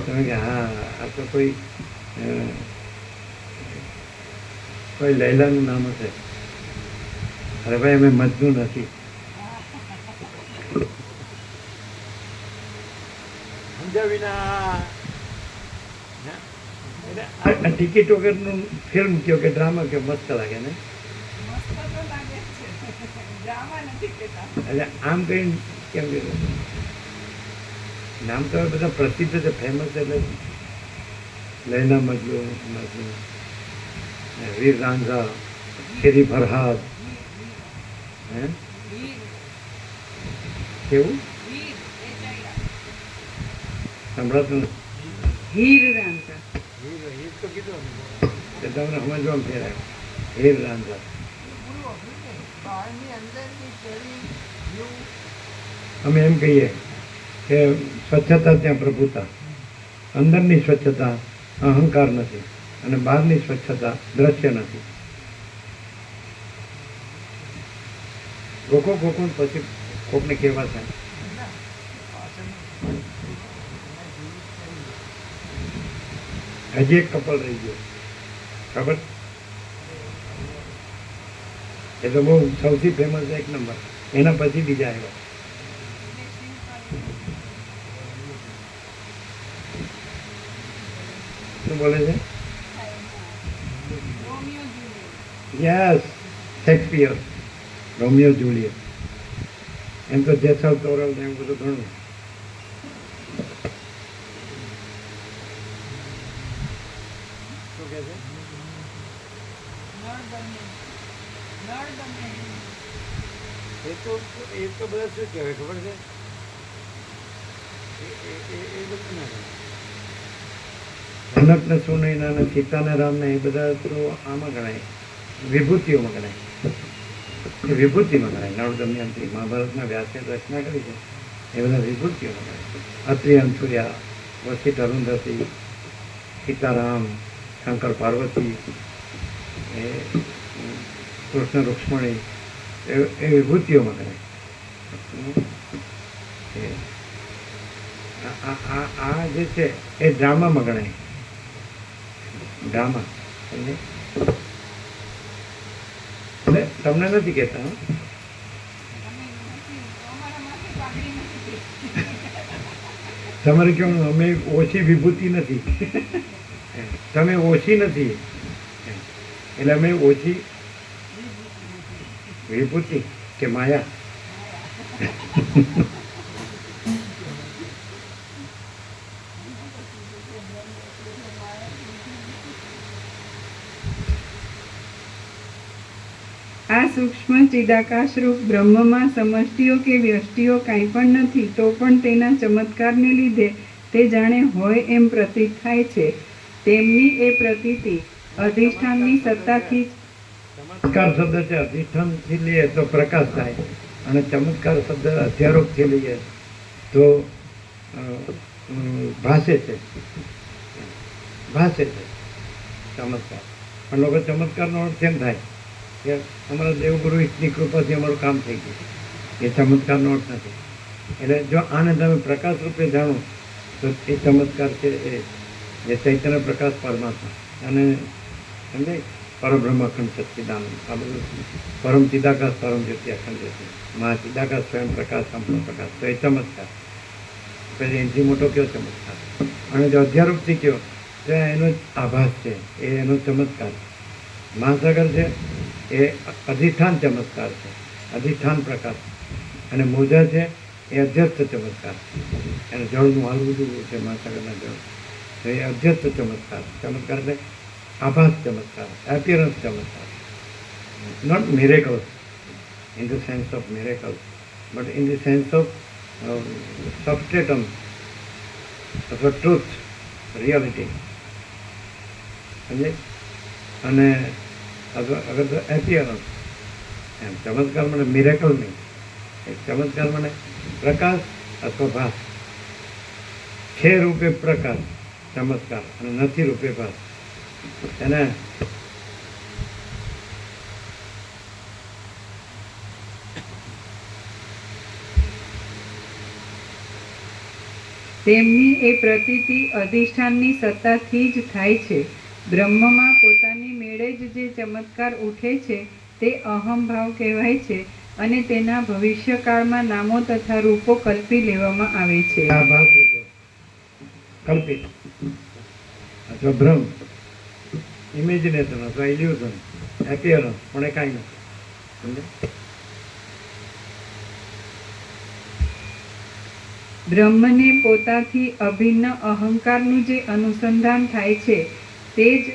તમે કે હા આ તો કોઈ લૈલાનું નામ હશે. અરે ભાઈ અમે મજનુ નથી. સમજ્યા વિના ટિકિટ વગરનું ફિલ્મ કયો કે ડ્રામા કયો મસ્ત લાગે ને. એટલે આમ કઈ કેમ કે નામ તો બધા પ્રસિદ્ધ છે, ફેમસ, એટલે લૈલા મજનુ, વીર રાંઝા, શેરી ફરહાદ, હે કેવું સંભળાતું હીર રાંઝા. હીર તો કીધું તમને સમજવામાં ફેરાય. હીર રાંઝા અમે એમ કહીએ કે સ્વચ્છતા ત્યાં પ્રભુતા, અંદરની સ્વચ્છતા અહંકાર નથી, અને બહારની સ્વચ્છતા દ્રશ્ય નથી. ગોખો પછી કોકને કહેવા થાય. હજી એક કપલ રહી ગયો ખબર, એ તો બહુ સૌથી ફેમસ એક નંબર, એના પછી બીજા આવ્યા. શું બોલે છે? Yes, Shakespeare, Romeo Juliet. એમ તો જેસલ તોરલ ને એવું બધું ઘણું. શું કહે છે? એ તો બધા શું કહેવાય ખબર છે, એ બધું ના કહેવાય. જનક ને સુનૈના ને સીતા ને રામ ને એ બધા તો આમાં ગણાય, વિભૂતિઓમાં ગણાય, એ વિભૂતિમાં ગણાય. નળ દમયંતી મહાભારતના વ્યાસે રચના કરી છે, એ બધા વિભૂતિઓમાં ગણાય. અત્રિ અંસુર્યા, વસિષ્ઠ અરુંધતી, સીતારામ, શંકર પાર્વતી, એ કૃષ્ણ રૂક્ષ્મણી, એ વિભૂતિઓમાં ગણાય. આ જે છે એ ડ્રામામાં ગણાય. ડ્રામા એટલે તમને નથી કહેતા, તમારે કેવું અમે ઓછી વિભૂતિ નથી, તમે ઓછી નથી, એટલે અમે ઓછી વિભૂતિ કે માયા. આ સૂક્ષ્મ ચિદાકાશ રૂપ બ્રહ્મમાં સમષ્ટિઓ કે વ્યષ્ટિઓ કાંઈ પણ નથી, તો પણ તેના ચમત્કારને લીધે તે જાણે હોય એમ પ્રતીત થાય છે. તેમની એ પ્રતીતિ અધિષ્ઠાનની સત્તાથી ચમત્કાર શબ્દ છે અધિષ્ઠાનથી લઈએ તો પ્રકાશ થાય, અને ચમત્કાર શબ્દ અધ્યારોપથી લઈએ તો ભાષે છે ચમત્કાર. પણ લોકો ચમત્કારનો અર્થ એમ થાય કે અમારા દેવગુરુ ઈષ્ટની કૃપાથી અમારું કામ થઈ ગયું, એ ચમત્કારનો અર્થ નથી. એટલે જો આને તમે પ્રકાશ રૂપે જાણો તો એ ચમત્કાર છે, એ ચૈતન્ય પ્રકાશ પરમાત્મા અને સમજાય પરબ્રહ્મ અખંડ સચ્ચિદાનંદ, આ બધું પરમ ચિદાકાશ પરમ જ્યોતિ અખંડ જ્યોતિ મહા ચિદાકાશ સ્વયં પ્રકાશ સંપૂર્ણ પ્રકાશ, તો એ ચમત્કાર. પછી એનાથી મોટો કયો ચમત્કાર? અને જો અધ્યારૂપથી કયો તો એનો જ આભાસ છે, એ એનો ચમત્કાર. મહાસાગર છે એ અધિષ્ઠાન ચમત્કાર છે, અધિષ્ઠાન પ્રકાશ. અને મોજા છે એ અધ્યસ્થ ચમત્કાર, એને જળનું હાલવું જોવું છે મહાસાગરના જળ, તો એ અધ્યસ્થ ચમત્કાર. ચમત્કાર એટલે આભાસ ચમત્કાર, એપિયરન્સ ચમત્કાર. Not miracles in the sense of miracles, but in the sense of substratum, of a truth, reality. સમજે? અને અગર તો એપિયરન્સ, એમ ચમત્કાર મને મિરેકલ નહીં, એ ચમત્કાર મને પ્રકાશ અથવા ભાસ છે રૂપે પ્રકાશ ચમત્કાર, અને નથી રૂપે ભાસ. એને તેમની એ પ્રતીતિ અધિષ્ઠાનની સત્તાથી જ થાય છે. બ્રહ્મમાં પોતાની મેળે જ જે ચમત્કાર ઉઠે છે તે અહમ ભાવ કહેવાય છે, અને તેના ભવિષ્યકાળમાં નામો તથા રૂપો કલ્પી લેવામાં આવે છે. આ ભાસ રૂપે કલ્પિત અથવા ભ્રમ, ઇમેજિનેશન અથવા ઇલ્યુઝન, એપિયરન્સ, પણ એ કાંઈ નથી. સમજે? બ્રહ્મને પોતાથી અભિન્ન અહંકારનું જે અનુસંધાન થાય છે તે જ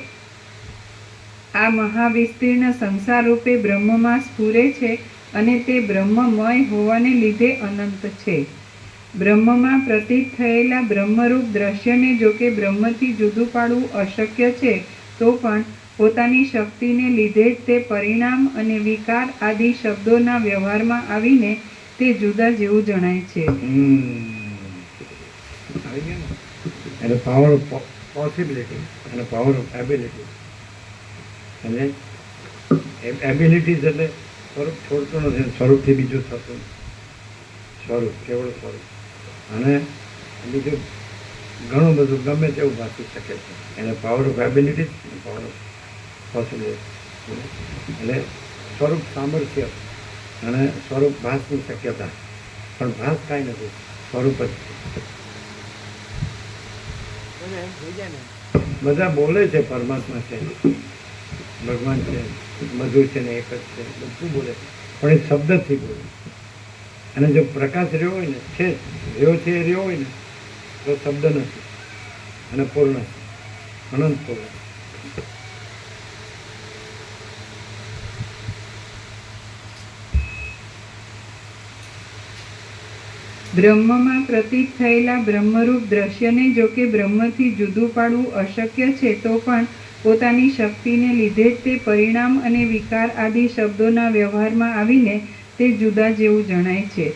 આ મહાવિસ્તીર્ણ સંસાર રૂપે બ્રહ્મમાં સ્ફુરે છે, અને તે બ્રહ્મમય હોવાને લીધે અનંત છે. બ્રહ્મમાં પ્રતીત થયેલા બ્રહ્મરૂપ દ્રશ્યને જો કે બ્રહ્મથી જુદું પાડવું અશક્ય છે, તો પણ પોતાની શક્તિને લીધે જ તે પરિણામ અને વિકાર આદિ શબ્દોના વ્યવહારમાં આવીને તે જુદા જેવું જણાય છે. આવી ગયા ને? એટલે પાવર ઓફ પોસિબિલિટી અને પાવર ઓફ એબિલિટી. અને એબિલિટીઝ એટલે સ્વરૂપ છોડતો નથી, સ્વરૂપથી બીજું થતું, સ્વરૂપ કેવળ સ્વરૂપ. અને બીજું ઘણું બધું ગમે તેવું ભાસી શકે છે, એને પાવર ઓફ એબિલિટી અને પાવર ઓફ પોસિબિલિટી. એટલે સ્વરૂપ સામર્થ્ય અને સ્વરૂપ ભાસની શક્યતા, પણ ભાસ કાંઈ નથી, સ્વરૂપ જ. એમ થઈ જાય ને બધા બોલે છે પરમાત્મા છે, ભગવાન છે, બધું છે ને એક જ છે, બધું બોલે, પણ એ શબ્દથી બોલે. અને જો પ્રકાશ રહ્યો હોય ને, છે રહ્યો છે એ રહ્યો હોય ને, તો શબ્દ નથી અને પૂર્ણ છે, અનંત પૂર્ણ. બ્રહ્મમાં પ્રતીત થયેલા બ્રહ્મરૂપ દ્રશ્યને જો કે બ્રહ્મથી જુદું પાડવું અશક્ય છે, તો પણ પોતાની શક્તિને લીધે જ તે પરિણામ અને વિકાર આદિ શબ્દોના વ્યવહારમાં આવીને તે જુદા જેવું જણાય છે.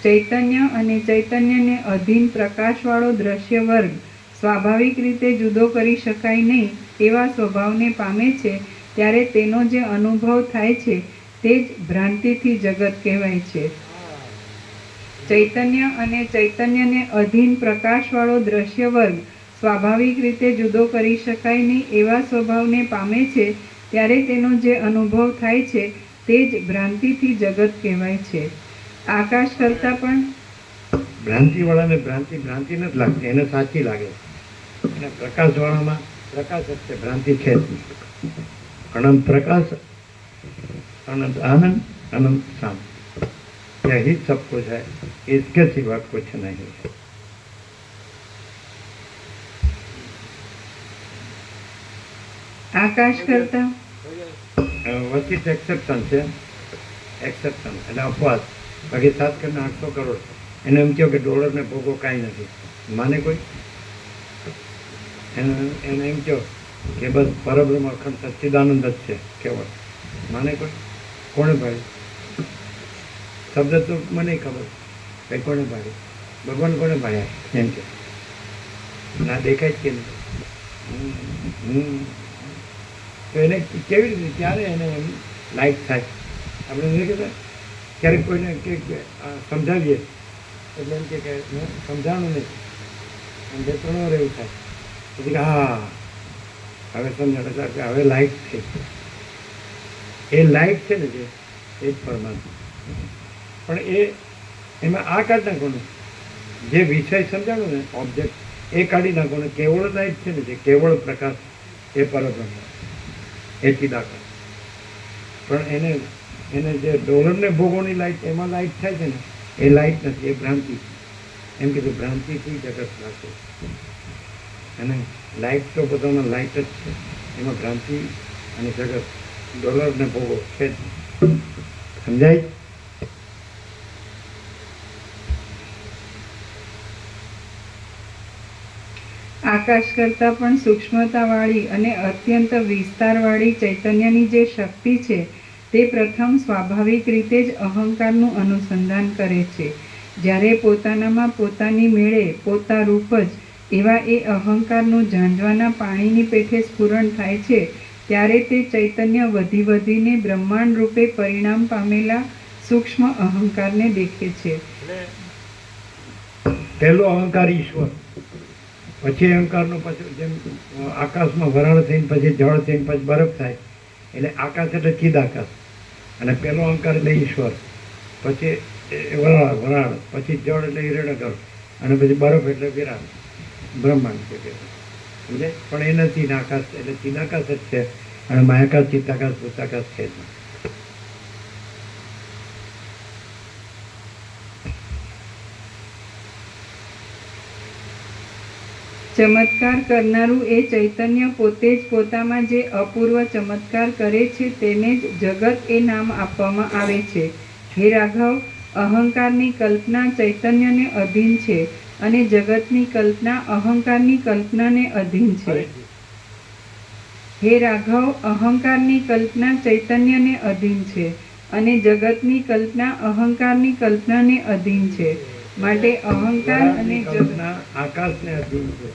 ચૈતન્ય અને ચૈતન્યને અધીન પ્રકાશવાળો દ્રશ્ય વર્ગ સ્વાભાવિક રીતે જુદો કરી શકાય નહીં એવા સ્વભાવને પામે છે, ત્યારે તેનો જે અનુભવ થાય છે તે જ ભ્રાંતિથી જગત કહેવાય છે. ચૈતન્ય અને ચૈતન્યને અધીન પ્રકાશવાળો દ્રશ્ય વર્ગ સ્વાભાવિક રીતે જુદો કરી શકાય નહીં એવા સ્વભાવને પામે છે, ત્યારે તેનો જે અનુભવ થાય છે તે જ ભ્રાંતિથી જગત કહેવાય છે. આકાશ કરતાં પણ ભ્રાંતિવાળાને ભ્રાંતિ નથી લાગતી, એને સાચી લાગે. અને પ્રકાશવાળામાં પ્રકાશ જ છે, ભ્રાંતિ છે જ નહીં. અનંત પ્રકાશ, अनंत आनंद, अनंत शांति, यही सब कुछ है, इसके सिवा कुछ नहीं है. આકાશ કરતા વચિત એક્સેપ્શન છે, એક્સેપ્શન એટલે અપવાદ. બાકી 7 કરોડ 800 કરોડ એને એમ કહો કે ડોલરને ભોગો કાંઈ નથી, માને કોઈ? એને એમ કહો કે બસ પરબ્રહ્મ અખંડ સચ્ચિદાનંદ જ છે કેવળ. માને કોઈ? કોણે પાડી? શબ્દ તો મને ખબર, કંઈ કોણે પાડી? ભગવાન કોણે પાડ્યા એમ કે ના દેખાય જ કે નહીં. તો એને કેવી રીતે ક્યારે એને એમ લાઈટ થાય? આપણે નથી કહેતા ક્યારેક કોઈને કે સમજાવીએ એટલે એમ કે મેં સમજાણું નહીં, એમ 2-3 વાર એવું થાય પછી કે હા હવે સમજાણ કે હવે લાઈટ થઈ. એ લાઈટ છે ને જે એ જ પરમાત્મા. પણ એમાં આ કાઢી નાખવાનું, જે વિષય સમજાણું ને ઓબ્જેક્ટ એ કાઢી નાખવાનું. કેવળ લાઈટ છે ને જે કેવળ પ્રકાશ એ પરબ્રહ્મ, એ ચિદાકાશ. પણ એને જે ડોલરને ભોગોની લાઈટ એમાં લાઈટ થાય છે ને એ લાઈટ નથી, એ ભ્રાંતિ છે. એમ કીધું ભ્રાંતિથી જગત લાગે. અને લાઈટ તો બધામાં લાઈટ જ છે, એમાં ભ્રાંતિ અને જગત ડોલરને ભોગો છે જ. સમજાય? આકાશ કરતાં પણ સૂક્ષ્મતાવાળી અને અત્યંત વિસ્તારવાળી ચૈતન્યની જે શક્તિ છે તે પ્રથમ સ્વાભાવિક રીતે જ અહંકારનું અનુસંધાન કરે છે. જ્યારે પોતાનામાં પોતાની મેળે પોતા રૂપ જ એવા એ અહંકારનું ઝાંઝવાના પાણીની પેઠે સ્ફુરણ થાય છે ત્યારે તે ચૈતન્ય વધી વધીને બ્રહ્માંડ રૂપે પરિણામ પામેલા સૂક્ષ્મ અહંકારને દેખે છે. પહેલો અહંકાર ઈશ્વર, પછી અહંકારનો પછી જેમ આકાશમાં વરાળ થઈને પછી જળ થઈને પછી બરફ થાય એટલે આકાશ એટલે ચિદાકાશ. અને પહેલો અહંકાર એટલે ઈશ્વર, પછી વરાળ, પછી જળ એટલે હિરણ્યગર્ભ, અને પછી બરફ એટલે વિરાટ બ્રહ્માંડ છે. સમજે? પણ એ નથી ને આકાશ એટલે ચિદાકાશ જ છે. અને માયાકાશ, ચિત્તાકાશ, ભૂતાકાશ છે જ. ચમત્કાર કરનારું એ ચૈતન્ય પોતે જ પોતામાં જે અપૂર્વ ચમત્કાર કરે છે તેને જ જગત એ નામ આપવામાં આવે છે. હે રાઘવ, અહંકારની કલ્પના ચૈતન્યને અધીન છે અને જગતની કલ્પના અહંકારની કલ્પનાને અધીન છે. હે રાઘવ, અહંકારની કલ્પના ચૈતન્યને અધીન છે અને જગતની કલ્પના અહંકારની કલ્પનાને અધીન છે. માટે અહંકાર અને કલ્પના આકાશને અધીન છે,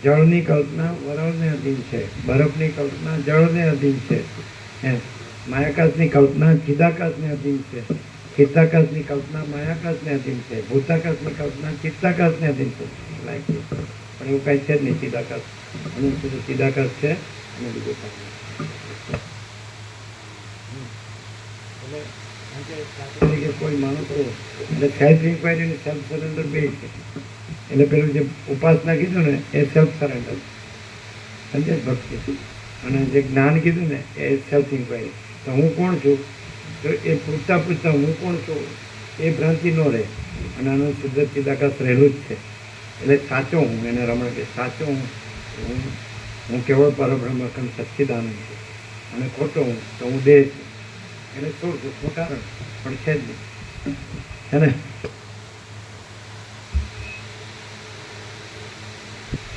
જળની કલ્પના વરાળને અધીન છે, બરફની કલ્પના જળને અધીન છે, માયાકાશની કલ્પના ચિદાકાશને અધીન છે, ચિત્તાકાશની કલ્પના માયાકાશને અધીન છે, ભૂતાકાશની કલ્પના ચિત્તાકાશને અધીન છે. પણ એવું કાંઈ છે જ નહીં. ચિદાકાશ અને ચિદાકાશ છે અને બીજું કાંઈ. કોઈ માણસ એટલે સેલ્ફ ઇન્ક્વાયરી અને સેલ્ફ સરેન્ડર બે છે. એટલે પેલું જે ઉપાસના કીધું ને એ સેલ્ફ સરેન્ડર, સમજે ભક્તિ. અને જે જ્ઞાન કીધું ને એ સેલ્ફ ઇન્ક્વાયરી. તો હું કોણ છું? તો એ પૂછતા પૂછતા હું કોણ છું એ ભ્રાંતિ ન રહે. અને આનું શુદ્ધ ચિદાકાશ રહેલું જ છે. એટલે સાચો હું, એને રમણ કે સાચો હું કેવળ પરબ્રહ્મ અખંડ સચ્ચિદાનંદ છું. અને ખોટો હું તો હું દેહ છું. એને છોડ દુઃખનું કારણ પણ છે જ નહીં. છે ને?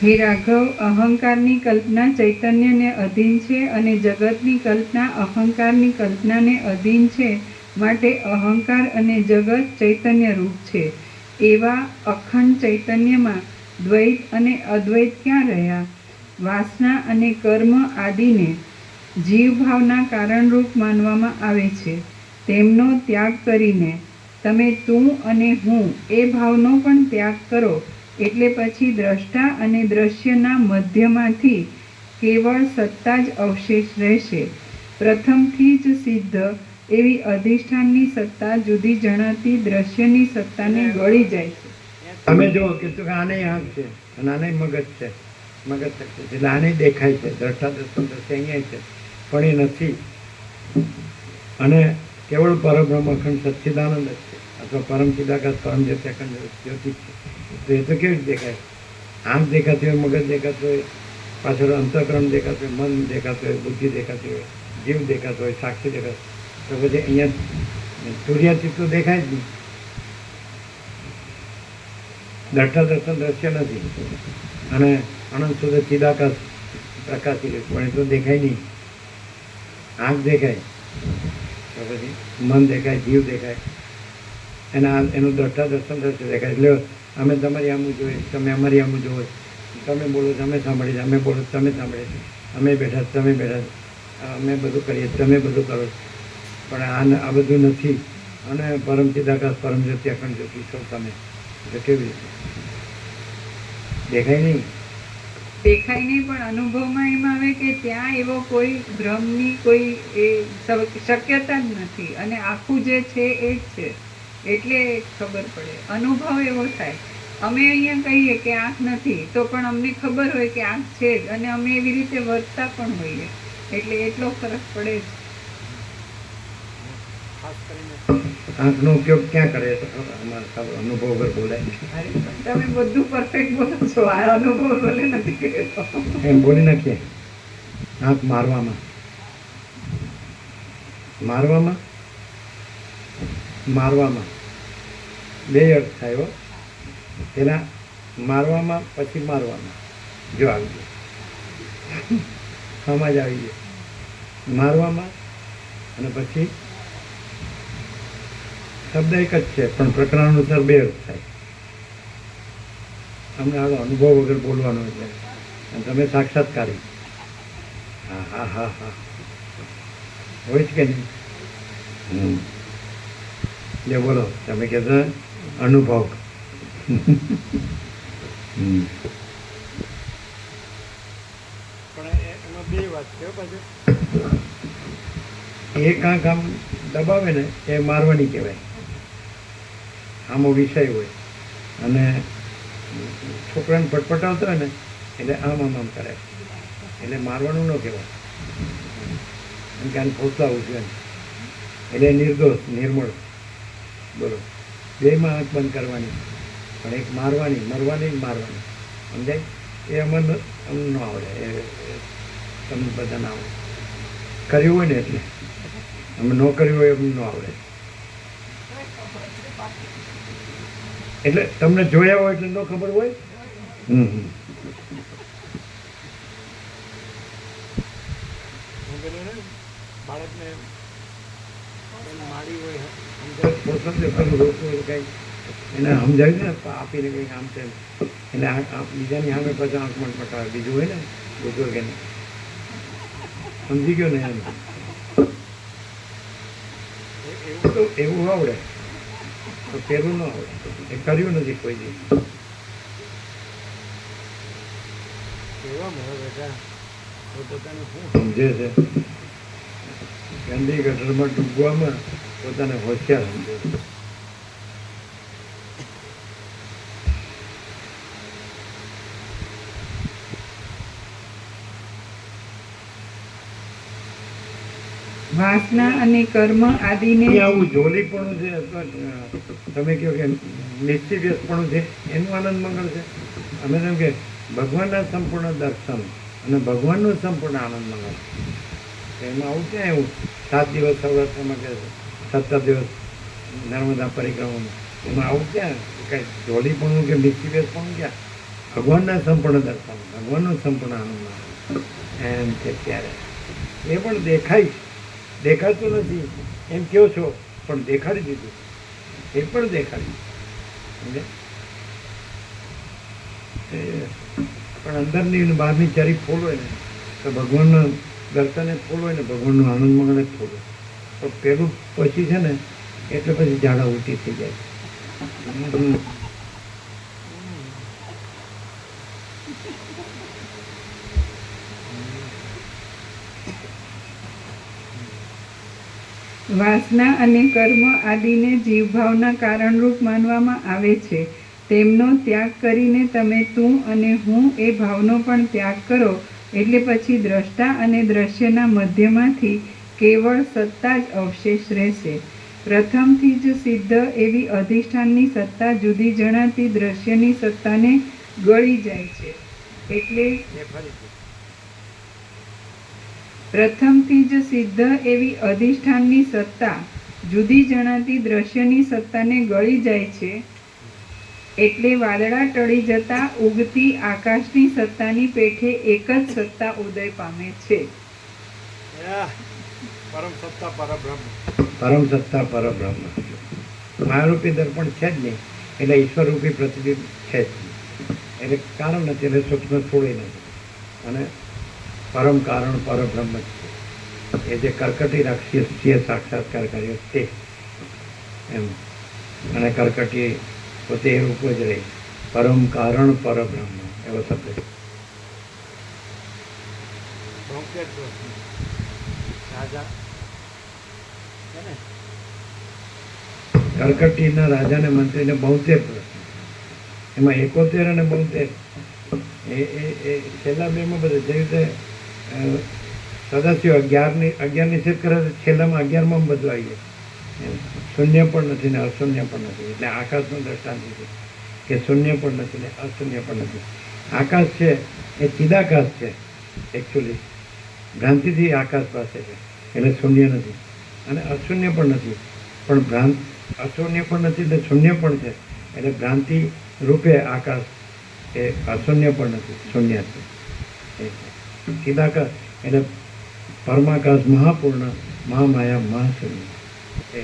હે રાઘવ, અહંકારની કલ્પના ચૈતન્યને અધીન છે અને જગતની કલ્પના અહંકારની કલ્પનાને અધીન છે. માટે અહંકાર અને જગત ચૈતન્ય રૂપ છે. એવા અખંડ ચૈતન્યમાં દ્વૈત અને અદ્વૈત ક્યાં રહ્યા? વાસના અને કર્મ આદિને જીવભાવના કારણરૂપ માનવામાં આવે છે. તેમનો ત્યાગ કરીને તમે તું અને હું એ ભાવનો પણ ત્યાગ કરો એટલે પછી દ્રષ્ટા અને દ્રશ્યના મધ્યમાંથી કેવળ સત્તા જ અવશેષ રહેશે. પ્રથમથી જ સિદ્ધ એવી અધિષ્ઠાનની સત્તા જુદી જણાતી દ્રશ્યની સત્તાને ગળી જાય છે. તમે જુઓ કે આને આંખ છે અને આને મગજ છે, મગજ શક્તિ છે એટલે આને દેખાય છે. દ્રષ્ટા દર્શન દ્રશ્ય અહીંયા છે પણ એ નથી. અને કેવળ પરબ્રહ્મ અખંડ સચ્ચિદાનંદ જ છે, અથવા પરમ ચિદાકાશ પરમ જ્યોતિ અખંડ જ્યોતિ છે. તો એ તો કેવી રીતે દેખાય? આંખ દેખાતી હોય, મગજ દેખાતું હોય, પાછળ અંતઃકરણ દેખાતું હોય, મન દેખાતું હોય, બુદ્ધિ દેખાતી હોય, જીવ દેખાતો હોય, સાક્ષી દેખાતો, તો પછી અહીંયા સૂર્યાતીત તો દેખાય જ નહીં. દ્રષ્ટા દર્શન દ્રશ્ય નથી, અને અનંત સુધી ચિદાકાશ પ્રકાશી પણ એ તો દેખાય નહીં. આંખ દેખાય તો પછી મન દેખાય, જીવ દેખાય, એનું દ્રષ્ટા દર્શન દ્રશ્ય દેખાય. એટલે અમે તમારી આમું જોઈએ, તમે અમારી આમું જોવો, તમે બોલો તમે સાંભળીએ, અમે બોલો તમે સાંભળીએ, અમે બેઠા તમે બેઠા, અમે બધું કરીએ તમે બધું કરો. પણ આ બધું નથી. અને પરમ ચિદાકાશ પરમ જ્યોતિ અખંડ જ્યોતિ છો તમે, એટલે કેવી રીતે દેખાય નહીં? દેખાય નહીં, પણ અનુભવમાં એમ આવે કે ત્યાં એવો કોઈ ભ્રમની કોઈ એ શક્યતા જ નથી, અને આખું જે છે એ જ છે, એટલે ખબર પડે, અનુભવ એવો થાય. અમે અહીંયા કહીએ કે આંખ નથી, તો પણ અમને ખબર હોય કે આંખ છે જ, અને અમે એવી રીતે વર્તતા પણ હોઈએ, એટલે એટલો ફરક પડે જ. ખાસ કરીને આંખનો ઉપયોગ ક્યાં કરે તો અમારા અનુભવ વગર બોલાય તમે બધું પરફેક્ટ બોલો છો, આ અનુભવ બોલે નથી કહેતો. એમ બોલી નાખીએ. આંખ મારવામાં મારવામાં મારવામાં બે અર્થ થાય હો. તેના મારવામાં પછી મારવામાં જો આવી ગયો સમજ આવી ગયો. મારવામાં અને પછી શબ્દ એક જ છે, પણ પ્રકરણ અનુસાર બે અર્થ થાય. અમને આનો અનુભવ વગર બોલવાનો એટલે, અને તમે સાક્ષાત્કારી. હા હા હા હા હોય જ કે નહીં? જે બોલો તમે કહેતા અનુભવ. પણ એમાં બે વાત છે પાછું. એક આંખ આમ દબાવે ને એ મારવાની કહેવાય. આમો વિષય હોય અને છોકરાને પટપટાવતો હોય ને એટલે આમ આમ આમ કરે, એટલે મારવાનું ન કહેવાય. એમ કે આને ફોસલાવું છે એટલે નિર્દોષ નિર્મળ. બોલો, બેમાં આંખ બંધ કરવાની, પણ એક મારવાની, મરવાની જ મારવાની. સમજાય? એ અમને અમને ન આવડે, એ તમને બધા ના આવડે. કર્યું હોય ને એટલે, અમે ન કર્યું હોય એમ ન આવડે. એટલે તમને જોયા હોય એટલે ન ખબર હોય. હું પેલું ને બાળકને માડી હોય એને સમજાવી ને આપીને કંઈક આમ તેમ, એટલે બીજાની સામે પછી આંખ મટમટાવે. બીજું હોય ને બુઝુર્ગ એને સમજી ગયો ને એમ તો એવું આવડે, તો પેલું ન આવડે. એ કર્યું નથી કોઈ દિવસ. કેવા મળે બેટા પોતાને શું સમજે છે ગંદી ગટરમાં ડૂબવામાં પોતાને હોશિયાર સમજે છે. વાસના અને કર્મ આદિને આવું જોલીપણું છે અથવા તમે કહો કે નિશ્ચિવ્યસપણું છે, એનું આનંદ મંગળ છે. અમે તેમ કે ભગવાનના સંપૂર્ણ દર્શન અને ભગવાનનો સંપૂર્ણ આનંદ મંગળ. એમાં આવું ક્યાં એવું 7 દિવસ સૌરાષ્ટ્રમાં કે 17 દિવસ નર્મદા પરિક્રમામાં, એમાં આવું ક્યાં કાંઈ જોલીપણું કે નિશ્ચિવ્યસપણું ક્યાં? ભગવાનના સંપૂર્ણ દર્શન, ભગવાનનો સંપૂર્ણ આનંદ મંગળ એમ છે. ત્યારે એ પણ દેખાય છે, દેખાતું નથી એમ કહો છો, પણ દેખાડી દીધું. એ પણ દેખાડી પણ અંદરની અને બહારની ચારી ફૂલ હોય ને તો ભગવાનના દર્શને ફૂલ હોય ને ભગવાનનું આનંદ મંગળ જ ફૂલ હોય. પણ પેલું પછી છે ને એટલે પછી ઝાડા ઉલટી થઈ જાય. વાસના અને કર્મ આદિને જીવભાવના કારણરૂપ માનવામાં આવે છે. તેમનો ત્યાગ કરીને તમે તું અને હું એ ભાવનો પણ ત્યાગ કરો, એટલે પછી દ્રષ્ટા અને દ્રશ્યના મધ્યમાંથી કેવળ સત્તા જ અવશેષ રહેશે. પ્રથમથી જ સિદ્ધ એવી અધિષ્ઠાનની સત્તા જુદી જણાતી દ્રશ્યની સત્તાને ગળી જાય છે. એટલે પ્રથમથી જ સિદ્ધ એવી અધિષ્ઠાનની સત્તા જુદી જણાતી દ્રશ્યની સત્તાને ગળી જાય છે. એટલે વાદળા ટળી જતા ઉગતી આકાશની સત્તાની પેઠે એક જ સત્તા ઉદય પામે છે. આહ, પરમ સત્તા પરબ્રહ્મ. પરમ સત્તા પરબ્રહ્મ. માયારૂપી દર્પણ છે જ નહીં, એટલે ઈશ્વરરૂપી પ્રતિબિંબ છે જ નહીં. એટલે કારણ નથી, એટલે સૂક્ષ્મ થોડે નથી. અને પરમ કારણ પરબ્રહ્મ જ છે. એ જે કર્કટી રાક્ષસીય સાક્ષાત્કાર કર્યો તે એમ. અને કર્કટી પોતે એ રૂપ જ રહી. પરમ કારણ પરબ્રહ્મ એવો શબ્દ છે. ભૌંકેર પ્રશ્ન. રાજા છે ને, કર્કટીના રાજાને મંત્રીને 72 પ્રશ્ન, એમાં 71 અને 72 એ છેલ્લા બેમાં બધા જે રીતે સદાશિવ 11ની સિદ્ધ કરે તો છેલ્લામાં 11માં બધું આવી જાય. શૂન્ય પણ નથી ને અશૂન્ય પણ નથી. એટલે આકાશનું દ્રષ્ટાંત છે કે શૂન્ય પણ નથી ને અશૂન્ય પણ નથી. આકાશ છે એ ચિદાકાશ છે, એકચ્યુઅલી ભ્રાંતિથી આકાશ પાસે છે, એટલે શૂન્ય નથી. અને અશૂન્ય પણ નથી, પણ અશૂન્ય પણ નથી એટલે શૂન્ય પણ છે. એટલે ભ્રાંતિ રૂપે આકાશ એ અશૂન્ય પણ નથી, શૂન્ય છે. ચિદાકાશ એટલે પરમાકાશ, મહાપૂર્ણ, મહામાયા, મહાશૂન્ય. એ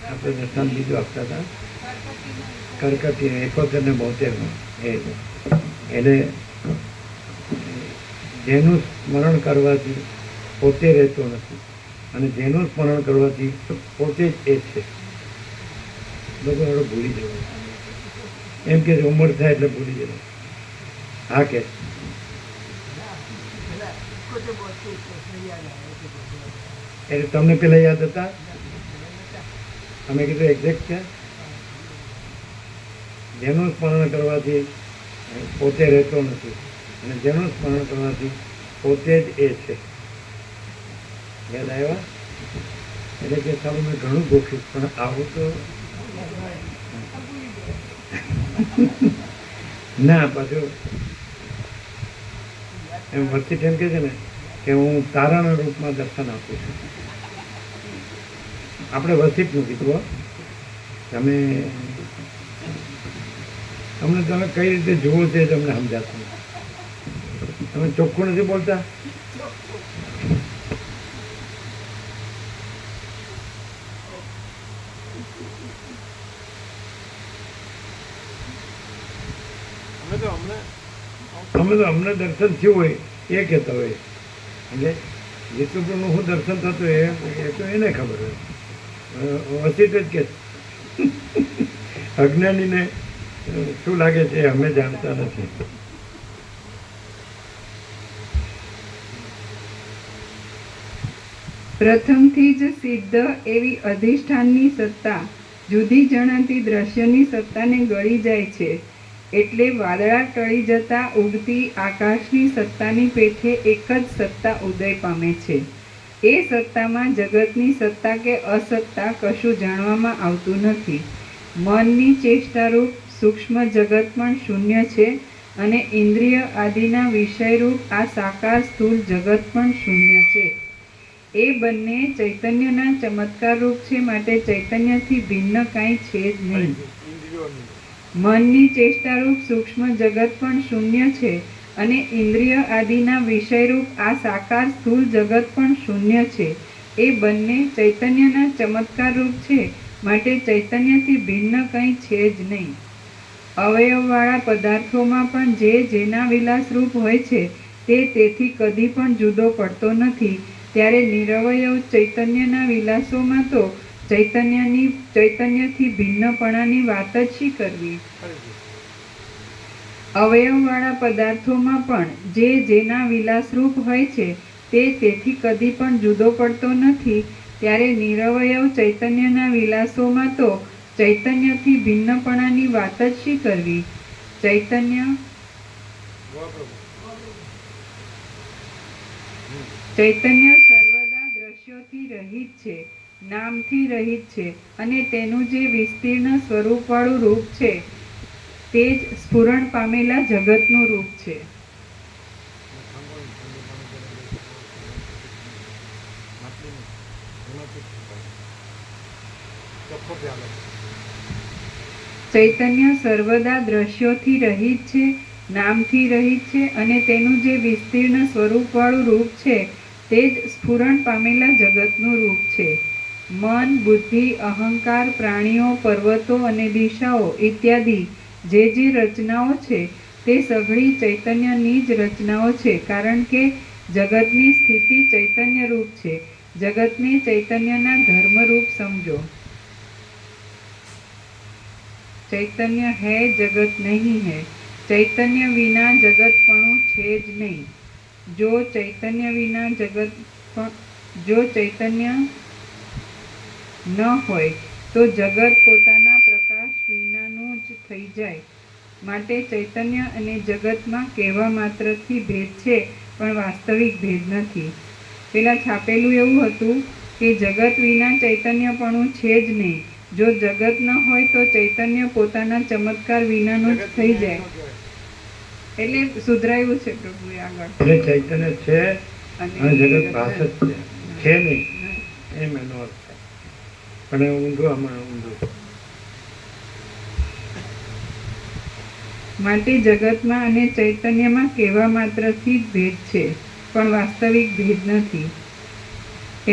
આપણે દર્શન બીજું આપતા હતા કર્કટી 71 ને 72. એટલે જેનું સ્મરણ કરવાથી પોતે રહેતો નથી, અને જેનું સ્મરણ કરવાથી પોતે જ એ છે. લોકો હવે ભૂલી જવાય એમ કે ઉંમર થાય એટલે ભૂલી જવાય. હા કે એટલે તમને પેલા યાદ હતા? અમે કીધું એક્ઝેક્ટ છે. જેનું સ્મરણ કરવાથી પોતે રહેતો નથી, અને જેનું સ્મરણ કરવાથી પોતે જ એ છે. યાદ આવ્યા? એટલે કે સારું મેં ઘણું ગોખ્યું, પણ આવું તો ના. પાછું એમ વસ્તી એમ કે છે ને કે હું તારાના રૂપમાં દર્શન આપું છું. આપણે વસીતનું કીધું. તમે તમે કઈ રીતે જુઓ છે તમને સમજાતું નથી. તમે ચોખ્ખું નથી બોલતા. અમને દર્શન થયું હોય એ કહેતા હોય. એટલે વિષ્ણુનું શું દર્શન થતું એ તો એને ખબર હોય. વસીત જ કે અજ્ઞાનીને શું લાગે છે અમે જાણતા નથી. પ્રથમથી જ સિદ્ધ એવી અધિષ્ઠાનની સત્તા જુદી જણાતી દ્રશ્યની સત્તાને ગળી જાય છે. એટલે વાદળા ટળી જતા ઉગતી આકાશની સત્તાની પેઠે એક જ સત્તા ઉદય પામે છે. એ સત્તામાં જગતની સત્તા કે અસત્તા કશું જાણવામાં આવતું નથી. મનની ચેષ્ટારૂપ સૂક્ષ્મ જગત પણ શૂન્ય છે, અને ઇન્દ્રિય આદિના વિષયરૂપ આ સાકાર સ્થૂળ જગત પણ શૂન્ય છે. એ બંને ચૈતન્યના ચમત્કાર રૂપ છે, માટે ચૈતન્યથી ભિન્ન કાંઈ છે જ નહીં. મનની ચેષ્ટારૂપ સૂક્ષ્મ જગત પણ શૂન્ય છે, અને ઇન્દ્રિય આદિના વિષયરૂપ આ સાકાર સ્થૂળ જગત પણ શૂન્ય છે. એ બંને ચૈતન્યના ચમત્કાર રૂપ છે, માટે ચૈતન્યથી ભિન્ન કંઈ છે જ નહીં. અવયવવાળા પદાર્થોમાં પણ જે જેના વિલાસ રૂપ હોય છે તે તેથી કદી પણ જુદો પડતો નથી. ત્યારે નિરવયવ ચૈતન્યના વિલાસોમાં તો ચૈતન્યથી ભિન્નપણાની વાત જ શી કરવી. અવયવવાળા પદાર્થોમાં પણ જે જેના વિલાસરૂપ હોય છે તે તેથી કદી પણ જુદો પડતો નથી. ત્યારે નિરવયવ ચૈતન્યના વિલાસોમાં તો ચૈતન્યથી ભિન્નપણાની વાત જ શી કરવી. ચૈતન્ય સર્વદા દ્રશ્યોથી રહિત છે, નામથી રહિત છે, અને તેનું જે વિસ્તીર્ણ સ્વરૂપવાળું રૂપ છે તે જ સ્ફુરણ પામેલા જગતનું રૂપ છે. ચોખ્ખો પ્યાલો. ચૈતન્ય સર્વદા દ્રશ્યોથી રહિત છે, નામથી રહિત છે અને તેનું જે વિસ્તીર્ણ સ્વરૂપવાળું રૂપ છે તે જ સ્ફુરણ પામેલા જગતનું રૂપ છે. મન, બુદ્ધિ, અહંકાર, પ્રાણીઓ, પર્વતો અને દિશાઓ ઇત્યાદિ જે રચનાઓ છે તે સઘળી ચૈતન્યની જ રચનાઓ છે, કારણ કે જગતની સ્થિતિ ચૈતન્ય રૂપ છે. જગતને ચૈતન્યના ધર્મરૂપ સમજો. ચૈતન્ય હૈ, જગત નહીં હૈ. ચૈતન્ય વિના જગતપણું છે જ નહીં. જો ચૈતન્ય વિના જો ચૈતન્ય ન હોય તો જગત પોતાના પ્રકાશ વિનાનું જ થઈ જાય. માટે ચૈતન્ય અને જગતમાં કહેવા માત્રથી ભેદ છે, પણ વાસ્તવિક ભેદ નથી. પેલા છાપેલું એવું હતું કે જગત વિના ચૈતન્યપણું છે જ નહીં. જો જગત ન હોય તો ચૈતન્ય પોતાના ચમત્કાર વિનાનું જ થઈ જાય. એટલે સુધરાયું છે પ્રભુએ આગળ. એટલે ચૈતન્ય છે અને જગત ભાસ જ છે નહીં એમ એનો અર્થ છે. પણ ઊંધું આમાં ઊંધું. માટે જગતમાં અને ચૈતન્યમાં કહેવા માત્રથી જ ભેદ છે, પણ વાસ્તવિક ભેદ નથી.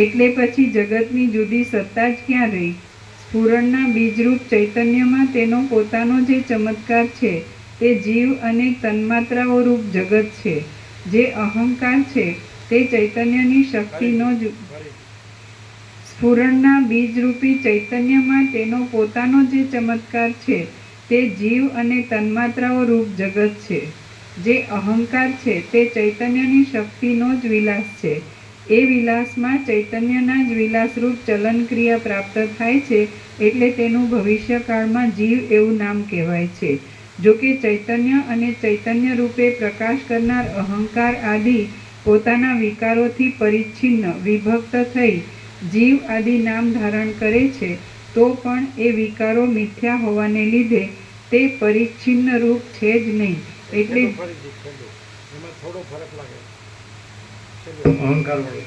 એટલે પછી જગતની જુદી સત્તા જ ક્યાં રહી? સ્ફુરણના બીજરૂપ ચૈતન્યમાં તેનો પોતાનો જે ચમત્કાર છે તે જીવ અને તન્માત્રાઓ રૂપ જગત છે. જે અહંકાર છે તે ચૈતન્યની શક્તિનો જ સ્ફુરણના બીજરૂપી ચૈતન્યમાં તેનો પોતાનો જે ચમત્કાર છે તે જીવ અને તન્માત્રાઓ રૂપ જગત છે. જે અહંકાર છે તે ચૈતન્યની શક્તિનો જ વિલાસ છે. એ વિલાસમાં ચૈતન્યના જ વિલાસરૂપ ચલન ક્રિયા પ્રાપ્ત થાય છે, એટલે તેનું ભવિષ્યકાળમાં જીવ એવું નામ કહેવાય છે. જો કે ચૈતન્ય અને ચૈતન્ય રૂપે પ્રકાશ કરનાર અહંકાર આદિ પોતાના વિકારોથી પરિચ્છિન્ન વિભક્ત થઈ જીવ આદિ નામ ધારણ કરે છે, તો પણ એ વિકારો મિથ્યા હોવાને લીધે તે પરિચ્છિન્ન રૂપ છે જ નહીં. એટલે એમાં થોડો ફરક લાગે. અહંકાર વાળો.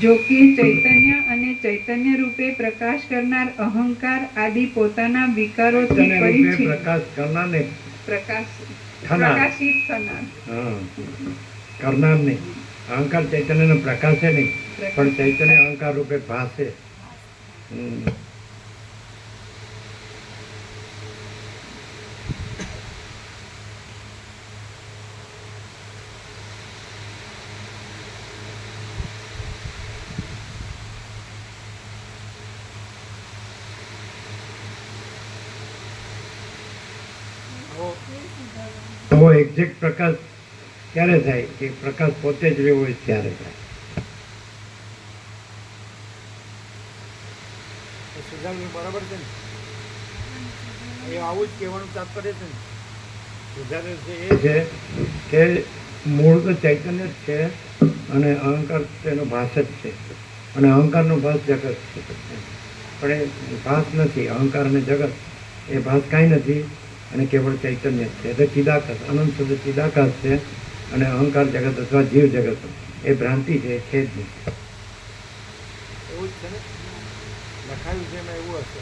જો કે ચૈતન્ય અને ચૈતન્ય રૂપે પ્રકાશ કરનાર અહંકાર આદિ પોતાના વિકારોથી ચૈતન્ય રૂપે પરિચ્છિન્ન પ્રકાશ કરનાર ને પ્રકાશિત થનાર કરનાર નહીં. અહંકાર ચૈતન્યનો પ્રકાશ છે નહીં, પણ ચૈતન્ય અહંકાર રૂપે ભાસે. આવો એક્ઝેક્ટ પ્રકાશ ક્યારે થાય? કે પ્રકાશ પોતે જ રહ્યો હોય ત્યારે થાય. સિદ્ધાંત બરાબર છે ને? એ આવું જ કહેવાનું તાત્પર્ય છે ને? સિદ્ધાંત છે એ છે કે મૂળ તો ચૈતન્ય જ છે અને અહંકાર તેનો ભાસ જ છે, અને અહંકારનો ભાસ જગત છે. પણ એ ભાસ નથી. અહંકાર અને જગત એ ભાસ કાંઈ નથી અને કેવળ ચૈતન્ય જ છે. એટલે ચિદાકાશ, અનંત સુધી ચિદાકાશ છે, અને અહંકાર જગત અથવા જીવ જગત એ ભ્રાંતિ છે, છે જ નહીં. એવું જ છે ને? લખાયું છે એમાં એવું હશે.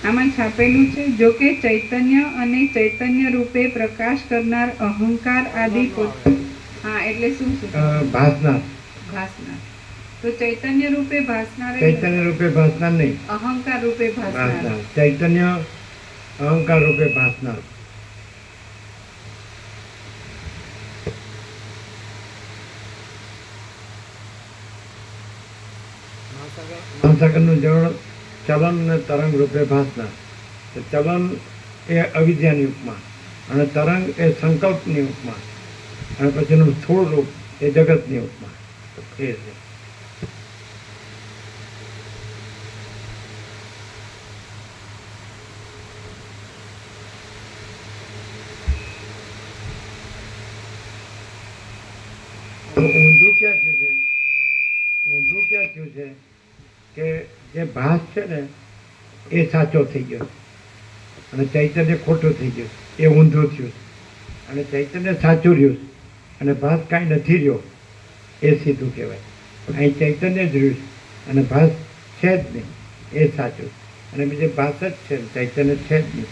આમાં છાપેલું છે, જો કે ચૈતન્ય અને ચૈતન્ય રૂપે પ્રકાશ કરનાર અહંકાર આદિ હા એટલે શું છે? ભાસનાર. ભાસનાર. તો ચૈતન્ય રૂપે ભાસનાર ચૈતન્ય રૂપે ભાસનાર નહીં, અહંકાર રૂપે ભાસનાર. ભાસનાર. ચૈતન્ય અહંકાર રૂપે ભાસનાર. મહાસાગરનું જળ ચલન અને તરંગ રૂપે ભાસનાર. તો ચલન એ અવિદ્યાની ઉપમા, અને તરંગ એ સંકલ્પની ઉપમા, અને પછીનું સ્થૂળ રૂપ એ જગતની ઉપમા. એ છે. ઊંધું ક્યાં થયું છે? ઊંધું ક્યાં થયું છે કે જે ભાસ છે ને એ સાચો થઈ ગયો અને ચૈતન્ય ખોટું થઈ ગયું. એ ઊંધું થયું. અને ચૈતન્ય સાચું રહ્યું છે અને ભાસ કાંઈ નથી રહ્યો એ સીધું કહેવાય. અહીં ચૈતન્ય જ રહ્યું છે અને ભાસ છે જ નહીં એ સાચું, અને બીજે ભાસ જ છે ને ચૈતન્ય છે જ નહીં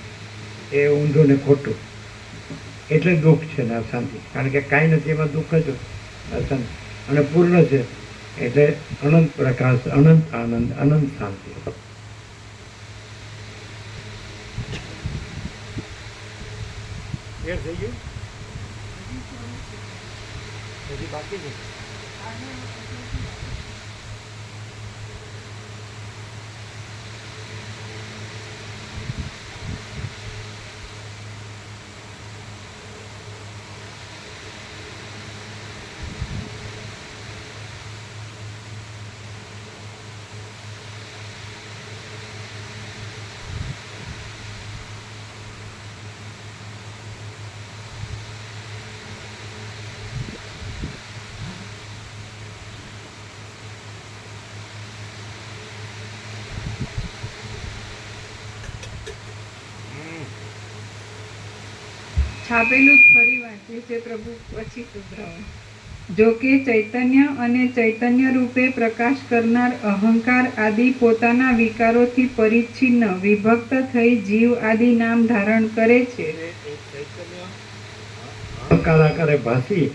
એ ઊંધું ને ખોટું. એટલે દુઃખ છે ને અશાંતિ, કારણ કે કાંઈ નથી એમાં દુઃખ જ અશાંતિ, અને પૂર્ણ છે એટલે અનંત પ્રકાશ, અનંત આનંદ, અનંત શાંતિ. ક્લિયર થઈ ગયું? હજી બાકી છે? છાપેલું જ ફરી વાંચીએ છે પ્રભુ, પછી સુધરાવો. જો કે ચૈતન્ય અને ચૈતન્ય રૂપે પ્રકાશ કરનાર અહંકાર આદિ પોતાના વિકારોથી પરિચ્છિન્ન વિભક્ત થઈ જીવ આદિ નામ ધારણ કરે છે. અહંકાર આકારે ભાસી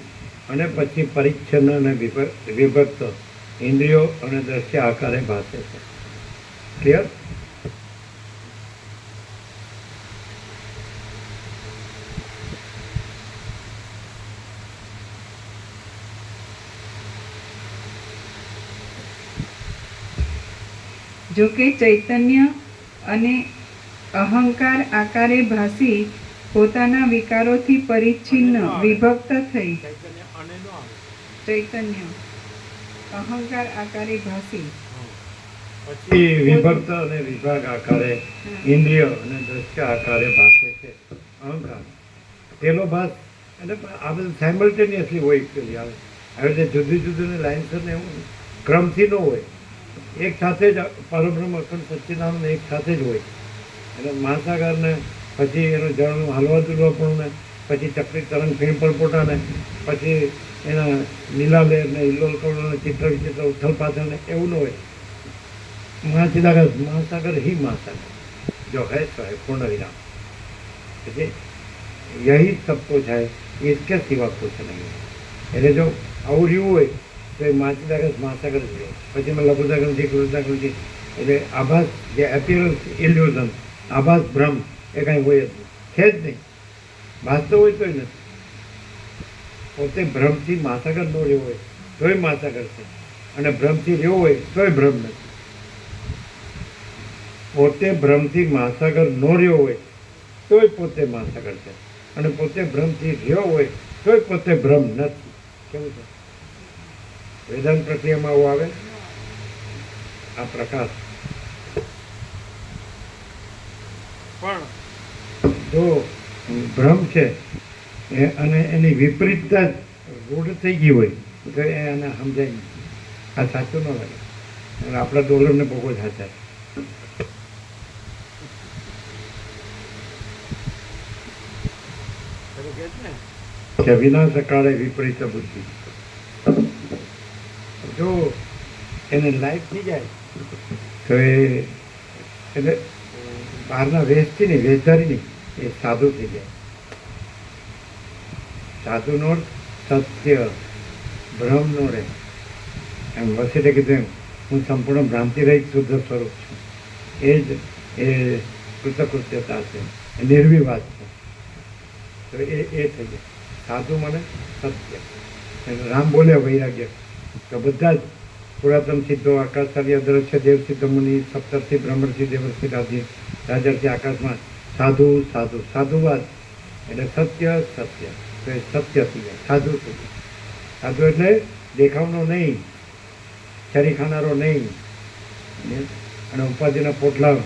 અને પછી પરિચ્છન્ન અને વિભક્ત ઇન્દ્રિયો અને દ્રશ્ય આકારે ભાસે છે. ક્લિયર? જો કે ચૈતન્ય અને અહંકાર આકારે ભાસી પોતાના વિકારોથી પરિચ્છિન્ન વિભક્ત થઈ ચૈતન્ય અને નો આવે. ચૈતન્ય અહંકાર આકારે ભાસી પછી વિભક્ત અને વિભાગ આકારે ઇન્દ્રિય અને દ્રશ્ય આકારે ભાસે છે અહંકાર. પેલો ભાસ એટલે આ બધું સાયમલ્ટેનિયસલી હોય એકચ્યુઅલી. આવે આવી રીતે જુદી જુદી લાઇન્સ ને એવું ક્રમથી ન હોય, એક સાથે જ પરબ્રહ્મ અખંડ સચ્ચિદાનંદ એક સાથે જ હોય. એટલે મહાસાગર ને પછી એનું જળનું હલવા દુલવા પણ ને પછી ચક્રી તરંગ ફીણ પરપોટા ને પછી એના લીલાલેર ને ઇલ્લોલ કવળો ને ચિત્ર વિચિત્ર ઉથલ પાથલ ને એવું ન હોય. महाचिदागर महासागर ही महासागर जो है सो है पूर्ण विराम. यही सब कुछ है, इसके सिवा कुछ नहीं है. એટલે જો આવું રહ્યું હોય તો એ માછીદાગર મહાસાગર જ રહ્યો. પછી એમાં લઘુદાગરથી કૃતાકૃતિ એટલે આભાસ જે એપિયરન્સ ઇલ્યુઝન આભાસ ભ્રમ એ કાંઈ હોય જ નહીં, છે જ નહીં. ભાસતો હોય તોય નથી. પોતે ભ્રમથી મહાસાગર ન રહ્યો હોય તોય મહાસાગર છે, અને ભ્રમથી રહ્યો હોય તોય ભ્રમ નથી. પોતે ભ્રમથી મહાસાગર ન રહ્યો હોય તોય પોતે મહાસાગર છે, અને પોતે ભ્રમથી રહ્યો હોય તોય પોતે ભ્રમ નથી. કેવું છે? વેદાંત પ્રક્રિયામાં આવું આવે. આ પ્રકાશ પણ જો ભ્રમ છે અને એની વિપરીતતા રૂઢ થઈ ગઈ હોય તો એને સમજાય નહીં. આ સાચું ન લાગે. અને આપણા ડોલરને બહુ જ સાચા છે. પેલું કહે છે ને કે વિનાશ કાળે વિપરીત બુદ્ધિ. જો એને લાઈફ થઈ જાય તો એ એટલે બહારના વેશથી નહીં, વેશધારી નહીં, એ સાધુ થઈ જાય. સાધુનો સત્ય ભ્રમ નો રહે. એમ વસીલે કીધું એમ, હું સંપૂર્ણ ભ્રાંતિ રહિત શુદ્ધ સ્વરૂપ છું. એ જ એ કૃતકૃત્યતા છે, એ નિર્વિવાદ છે. તો એ થઈ જાય સાધુ મને સત્ય. રામ બોલે વૈરાગ્ય તો બધા જ પુરાતન સિદ્ધો આકાશચાર્ય દ્રશ્ય દેવ સિદ્ધ મુનિ સપ્તર્ષિ બ્રહ્મર્ષિ દેવર્ષિ રાજી રાજર્ષિ આકાશમાં સાધુ સાધુ સાધુવાદ એટલે સત્ય સત્ય. તો એ સત્ય થઈ જાય, સાધુ થઈ જાય. સાધુ એટલે દેખાવનો નહીં, છરી ખાનારો નહીં, અને ઉપાધિના પોટલા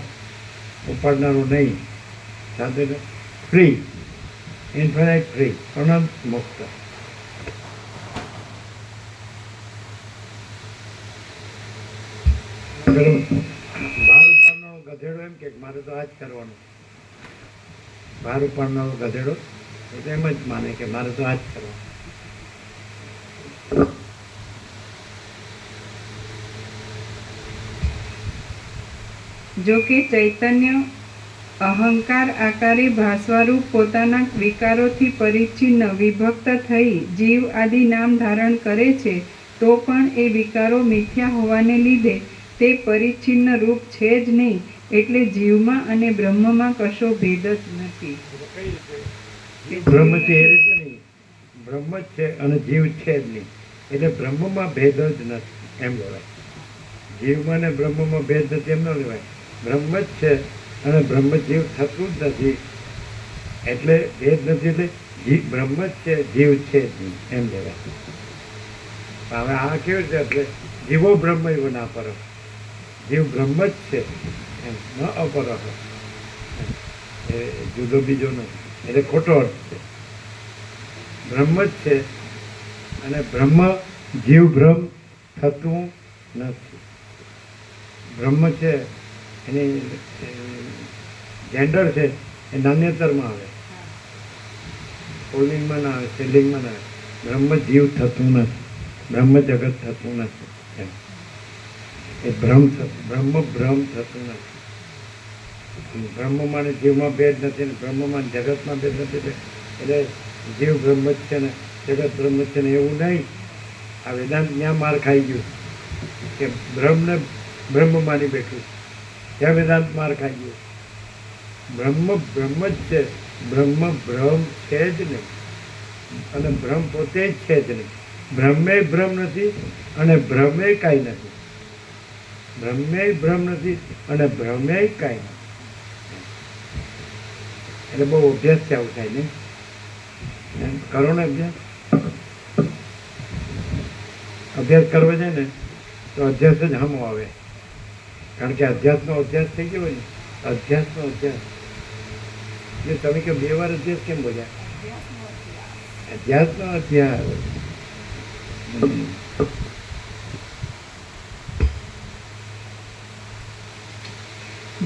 ઉપાડનારો નહીં. સાધુ એટલે ફ્રી, ઇન્ફાઇનાઇટ ફ્રી, અનંત મુક્ત. બહાર ઉપાડનારો ગધેડો એમ કે મારે તો આ જ કરવાનું. બહાર ઉપાડનારો ગધેડો એ તો એમ જ માને કે મારે તો આ જ કરવા. જો કે ચૈતન્ય અહંકાર આકારે ભાસવારૂપ પોતાના વિકારોથી પરિચ્છિન્ન વિભક્ત થઈ જીવ આદિ નામ ધારણ કરે છે તો પણ એ વિકારો મિથ્યા હોવાને લીધે તે પરિચ્છિન્ન રૂપ છે જ નહીં. એટલે જીવમાં અને બ્રહ્મમાં કશો ભેદ જ નથી. કઈ રીતે બ્રહ્મ છે એ રીતે નહીં, બ્રહ્મ જ છે અને જીવ છે જ નહીં, એટલે બ્રહ્મમાં ભેદ જ નથી એમ લેવાય. જીવમાં ને બ્રહ્મમાં ભેદ નથી એમ ન લેવાય. બ્રહ્મ જ છે અને બ્રહ્મ જીવ થતું જ નથી, એટલે ભેદ નથી. એટલે બ્રહ્મ જ છે, જીવ છે જ નહીં એમ લેવાય. હવે આ કેવું છે? એટલે જીવો બ્રહ્મ એવો ના પર, જીવ બ્રહ્મ જ છે એમ, ન અપર. એ જુદો બીજો નથી, એટલે ખોટો અર્થ છે. બ્રહ્મ જ છે અને બ્રહ્મ જીવ બ્રહ્મ થતું નથી. બ્રહ્મ છે એની જેન્ડર છે એ નાન્યતરમાં આવે, પુલ્લિંગમાં ના આવે, સ્ત્રીલિંગમાં ના આવે. બ્રહ્મ જીવ થતું નથી, બ્રહ્મ જગત થતું નથી એમ. એ બ્રહ્મ ભ્રમ થતું નથી. બ્રહ્મમાં ને જીવમાં ભેદ નથી ને બ્રહ્મમાં ને જગતમાં ભેદ નથી. એટલે જીવ બ્રહ્મ જ છે ને જગત બ્રહ્મ જ છે ને એવું નહીં. આ વેદાંત ત્યાં માર ખાઈ ગયું કે બ્રહ્મને બ્રહ્મ માની બેઠું, ત્યાં વેદાંત માર ખાઈ ગયું. બ્રહ્મ બ્રહ્મ જ છે, બ્રહ્મ ભ્રમ છે જ નહીં અને બ્રહ્મ પોતે જ છે જ નહીં. બ્રહ્મે ભ્રમ નથી અને ભ્રમે કાંઈ નથી. બ્રહ્મે ભ્રમ નથી અને ભ્રમે કાંઈ નથી. એટલે બહુ અભ્યાસથી આવું થાય ને. એમ કરો ને અભ્યાસ કરવો છે ને તો અભ્યાસ જ હમો આવે. કારણ કે અધ્યાસનો અભ્યાસ થઈ ગયો હોય ને, અધ્યાસનો અભ્યાસ. એટલે તમે કે 2 વાર અભ્યાસ કેમ બોલ્યા? અધ્યાસનો અભ્યાસ.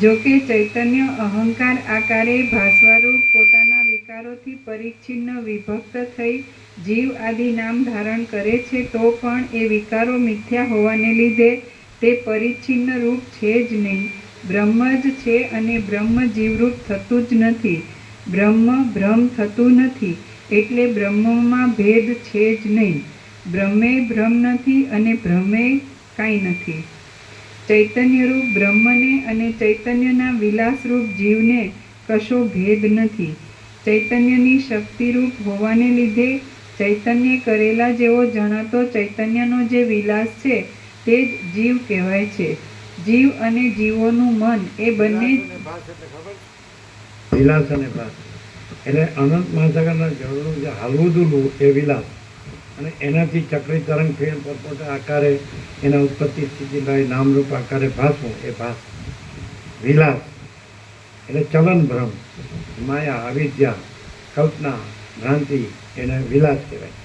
જો કે ચૈતન્ય અહંકાર આકારે ભાસવારૂપ પોતાના વિકારોથી પરિચ્છિન્ન વિભક્ત થઈ જીવ આદિ નામ ધારણ કરે છે તો પણ એ વિકારો મિથ્યા હોવાને લીધે તે પરિચ્છિન્ન રૂપ છે જ નહીં. બ્રહ્મ જ છે અને બ્રહ્મ જીવરૂપ થતું જ નથી. બ્રહ્મ ભ્રમ થતું નથી, એટલે બ્રહ્મમાં ભેદ છે જ નહીં. બ્રહ્મે ભ્રમ નથી અને ભ્રમે કાંઈ નથી. ચૈતન્યરૂપ બ્રહ્મને અને ચૈતન્યના વિલાસરૂપ જીવને કશો ભેદ નથી. ચૈતન્યની શક્તિરૂપ હોવાને લીધે ચૈતન્ય કરેલા જેવો જણાતો ચૈતન્યનો જે વિલાસ છે તે જ જીવ કહેવાય છે. જીવ અને જીવોનું મન એ બંને ભાષ એટલે ખબર છે? વિલાસ અને ભાસ એટલે અનંત મહાસાગરના જળનું જે હાલવું દૂલવું એ વિલાસ, અને એનાથી ચક્રી તરંગ ફેર પરપોટા આકારે એના ઉત્પત્તિ સ્થિતિ લઈ નામરૂપ આકારે ભાસવું એ ભાસ. વિલાસ એટલે ચલન ભ્રમ, માયા, અવિદ્યા, કલ્પના, ભ્રાંતિ એને વિલાસ કહેવાય.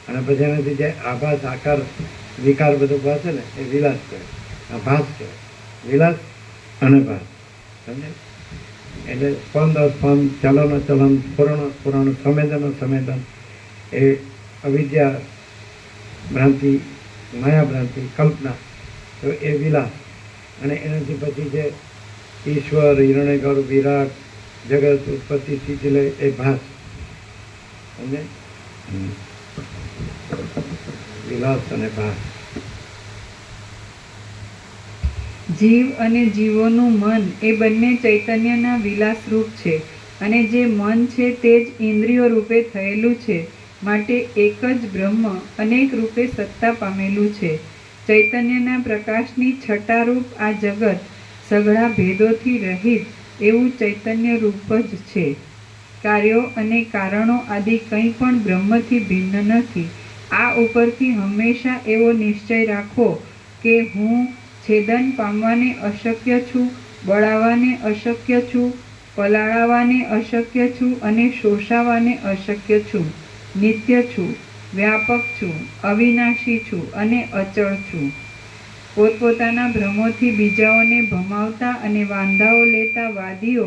અને પછી એનાથી જે આભાસ આકાર વિકાર બધું ભાસે ને એ વિલાસ કહેવાય, આ ભાસ કહેવાય. વિલાસ અને ભાસ સમજે? એટલે સ્પંદ અસ્પંદ, ચલન અચલન, સ્ફુરણ અસ્ફુરણ, સંવેદન અસંવેદન, એ અવિદ્યા ભ્રાંતિ, માયા ભ્રાંતિ, કલ્પના, તો એ વિલાસ. અને એનાથી પછી જે ઈશ્વર, હિરણ્યગર્ભ, વિરાટ, જગત, ઉત્પત્તિ સ્થિતિ લે એ ભાસ. સમજે? વિલાસ અને ભાસ. જીવ અને જીવોનું મન એ બંને ચૈતન્યના વિલાસરૂપ છે, અને જે મન છે તે જ ઇન્દ્રિયો રૂપે થયેલું છે. માટે એક જ બ્રહ્મ અનેક રૂપે સત્તા પામેલું છે. ચૈતન્યના પ્રકાશની છટારૂપ આ જગત સઘળા ભેદોથી રહિત એવું ચૈતન્ય રૂપ જ છે. કાર્યો અને કારણો આદિ કંઈ પણ બ્રહ્મથી ભિન્ન નથી. આ ઉપરથી હંમેશા એવો નિશ્ચય રાખો કે હું છેદન પામવાને અશક્ય છું, બળાવાને અશક્ય છું, પલાળાવાને અશક્ય છું અને શોષાવાને અશક્ય છું. નિત્ય છું, વ્યાપક છું, અવિનાશી છું અને અચળ છું. પોતપોતાના ભ્રમોથી બીજાઓને ભમાવતા અને વાંધાઓ લેતા વાદીઓ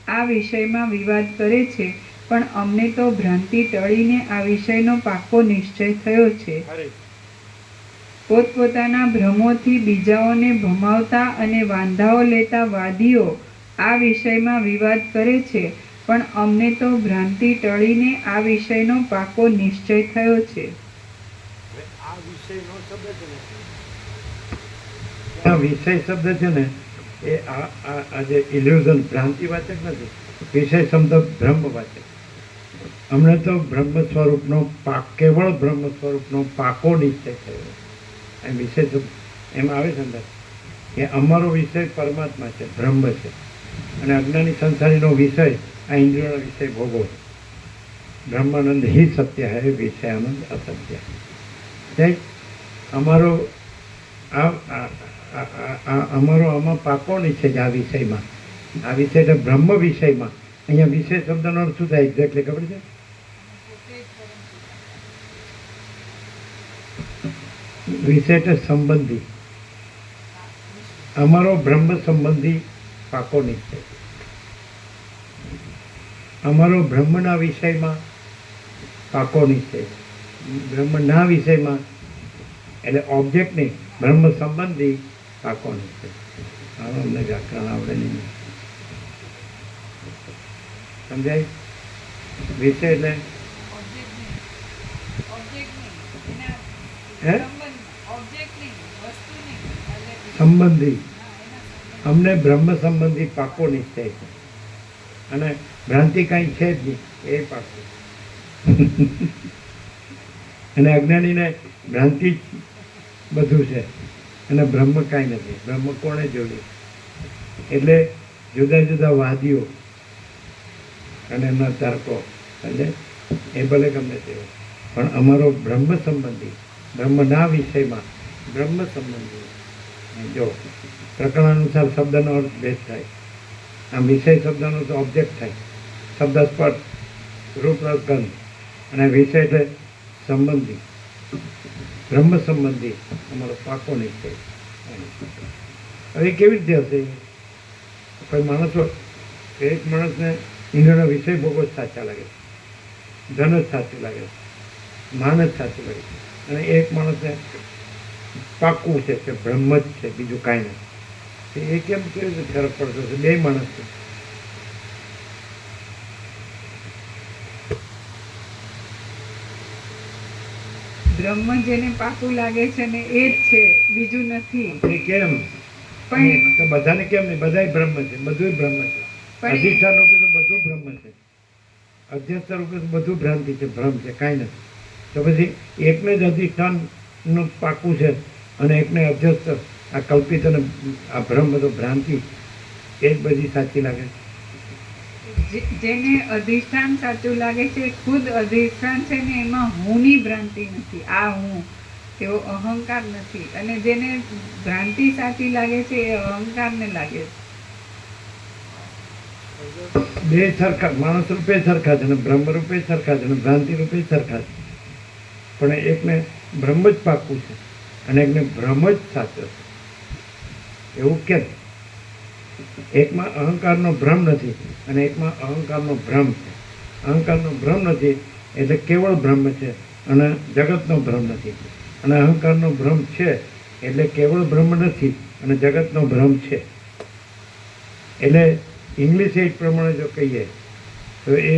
આ વિષયમાં વિવાદ કરે છે, પણ અમને તો ભ્રાંતિ ટળીને આ વિષયનો પાકો નિશ્ચય થયો છે. અરે પોતપોતાના ભ્રમોથી બીજાઓને ભમાવતા અને વાંધાઓ લેતા વાદીઓ આ વિષયમાં વિવાદ કરે છે, પણ અમને તો ભ્રાંતિ ટળીને આ વિષયનો પાકો નિશ્ચય થયો છે. હવે આ વિષયનો શબ્દ છે ને, આ વિષય શબ્દ છે ને એ આ જે ઇલ્યુઝન ભ્રાંતિવાચક નથી, વિષય શબ્દ બ્રહ્મવાચક. અમને તો બ્રહ્મ સ્વરૂપનો કેવળ બ્રહ્મ સ્વરૂપનો પાકો નિશ્ચય થયો. એમ વિષય શબ્દ એમ આવે છે અંદર કે અમારો વિષય પરમાત્મા છે, બ્રહ્મ છે, અને અજ્ઞાની સંસારીનો વિષય આ ઇન્દ્રિયોનો વિષય ભોગવો છે. બ્રહ્માનંદ હિ સત્ય હૈ, વિષયાનંદ અસત્ય. અમારો અમારો આમાં પાકો નિશ્ચય છે આ વિષયમાં. આ વિષય એટલે બ્રહ્મ વિષયમાં. અહીંયા વિષય શબ્દનો અર્થ શું થાય એક્ઝેક્ટલી ખબર છે? વિષય એટલે સંબંધી. અમારો બ્રહ્મ સંબંધી પાકો નિશ્ચય. અમારો બ્રહ્મના વિષયમાં પાકો નિશ્ચય. બ્રહ્મના વિષયમાં એટલે ઓબ્જેક્ટ નહીં, બ્રહ્મ સંબંધી પાકો નિશ્ચય. આનો અમને વ્યાકરણ આવડે નહીં. સમજાય? વિષય એટલે હે સંબંધી. અમને બ્રહ્મ સંબંધી પાકો નિશ્ચય છે, અને ભ્રાંતિ કાંઈ છે જ નહીં એ પાકો. અને અજ્ઞાનીને ભ્રાંતિ જ બધું છે અને બ્રહ્મ કાંઈ નથી. બ્રહ્મ કોણે જોયું? એટલે જુદા જુદા વાદીઓ અને એમના તર્કો એટલે એ ભલે ગમે તેવો, પણ અમારો બ્રહ્મ સંબંધી, બ્રહ્મના વિષયમાં બ્રહ્મ સંબંધી. જો પ્રકરણ અનુસાર શબ્દનો અર્થ ભેદ થાય. આમ વિષય શબ્દનો તો ઓબ્જેક્ટ થાય, શબ્દ સ્પર્શ, રૂપ રસ ગંધ, અને વિષય એટલે સંબંધી, બ્રહ્મ સંબંધી અમારો પાકો નિશ્ચય. હવે કેવી રીતે હશે? કોઈ માણસો, એક માણસને ઇન્દ્રનો વિષય ભોગવો જ સાચા લાગે, ધન જ સાચું લાગે, માન જ સાચું લાગે, અને એક માણસને પાકું છે કે બ્રહ્મ જ છે, બીજું કાંઈ નથી. એ કેમ કેવી રીતે ફરક પડતો છે? બે માણસ છે. બ્રહ્મ જેને પાકું લાગે છે ને એ જ છે, બીજું નથી. એ કેમ? પણ તો બધાને કેમ નહીં? બધાય બ્રહ્મ છે, બધું બ્રહ્મ છે. પણ અધિષ્ઠાન રૂપે તો બધું બ્રહ્મ છે, અધ્યસ્થ રૂપે તો બધું ભ્રાંતિ છે, ભ્રમ છે, કાંઈ નથી. તો પછી એકને જ અધિષ્ઠાનનું પાકું છે અને એકને અધ્યસ્થ આ કલ્પિત અને આ ભ્રમ બધો ભ્રાંતિ એ જ બધી સાચી લાગે. જેને અધિષ્ઠાન સાચું લાગે છે, ખુદ અધિષ્ઠાન છે ને એમાં હુંની ભ્રાંતિ નથી, આ હું એવો અહંકાર નથી. અને જેને ભ્રાંતિ સાચી લાગે છે એ અહંકારને લાગે છે. બે સરખા, માણસ રૂપે સરખા છે, અને બ્રહ્મ રૂપે સરખા છે, અને ભ્રાંતિ રૂપે સરખા છે. પણ એકને બ્રહ્મ જ પાકું છે અને એકને ભ્રમ જ સાચો છે. એવું કેમ? એકમાં અહંકારનો ભ્રમ નથી અને એકમાં અહંકારનો ભ્રમ છે. અહંકારનો ભ્રમ નથી એટલે કેવળ બ્રહ્મ છે, અને જગતનો ભ્રમ નથી. અને અહંકારનો ભ્રમ છે એટલે કેવળ બ્રહ્મ નથી અને જગતનો ભ્રમ છે. એટલે ઇંગ્લિશ એ પ્રમાણે જો કહીએ તો એ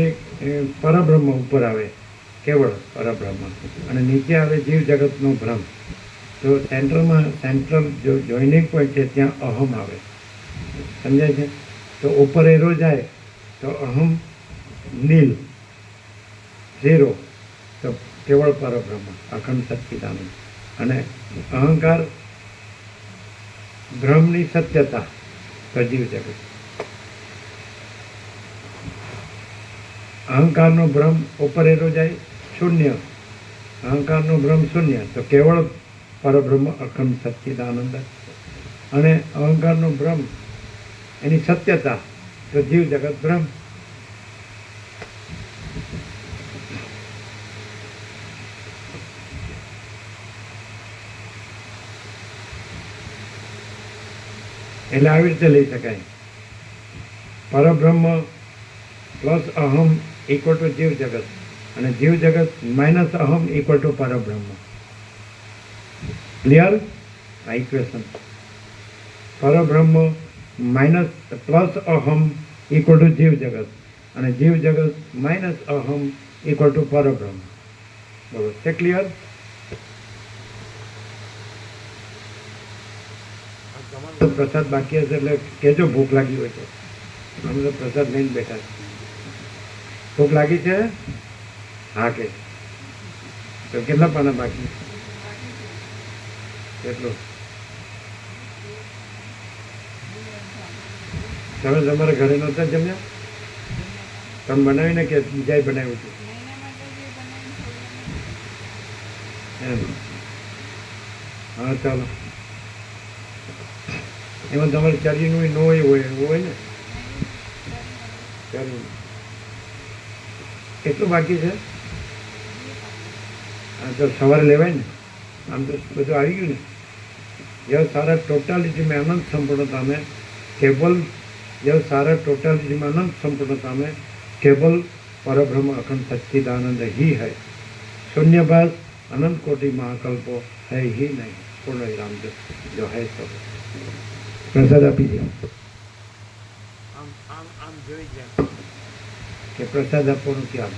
પરબ્રહ્મ ઉપર આવે, કેવળ પરબ્રહ્મ, અને નીચે આવે જીવ જગતનો ભ્રમ. તો સેન્ટ્રલ જો જોઈનિંગ પોઈન્ટ છે ત્યાં અહમ આવે. સમજાય છે? તો ઉપર એરો જાય તો અહમ નીલ, ઝીરો, તો કેવળ પરબ્રહ્મ, અખંડ સચ્ચિદાનંદ. અને અહંકાર ભ્રમની સત્યતા, તો જીવ જગત. અહંકારનો ભ્રમ ઉપર એરો જાય શૂન્ય, અહંકારનો ભ્રમ શૂન્ય, તો કેવળ પરબ્રહ્મ, અખંડ સચ્ચિદાનંદ. અને અહંકારનો ભ્રમ એની સત્યતા, તો જીવ જગત બ્રહ્મ. એટલે આવી રીતે લઈ શકાય. પરબ્રહ્મ પ્લસ અહમ ઇક્વલ ટુ જીવ જગત, અને જીવ જગત માઇનસ અહમ ઇક્વલ ટુ પરબ્રહ્મ. ક્લિયર? આ ઇક્વેશન. પરબ્રહ્મ માઇનસ પ્લસ અહમ ઇક્વલ ટુ જીવ જગત, અને જીવ જગત માઇનસ અહમ ઇક્વલ ટુ પરબ્રહ્મ. બરોબર છે? ક્લિયર? તો પ્રસાદ બાકી હશે એટલે કેજો ભૂખ લાગી હોય તો. અમે તો પ્રસાદ લઈને બેઠા છીએ. ભૂખ લાગી છે? હા કે તો કેટલા પાના બાકી? કેટલું? તમે તમારા ઘરે નહોતા જમ્યા? તમે બનાવીને કે બીજાએ બનાવ્યું હતું? એમ. હા ચાલો. એમાં તમારે ચારીનું ન હોય એવું હોય ને? ચારી કેટલું બાકી છે? હા તો સવારે લેવાય ને. આમ તો બધું આવી ગયું ને. यह सारा टोटालिटी में अनंत संपूर्णता में केवल यह सारा टोटालिटी में अनंत संपूर्णता में केवल परब्रह्म अखंड सच्चिदानंद ही है. शून्यभास अनंत कोटि महाकल्पो है ही नहीं. पूर्ण विराम जो है सब. प्रसाद આપી દે. આમ આમ આમ જોઈ ગયા કે પ્રસાદ આપવાનું ક્યાં?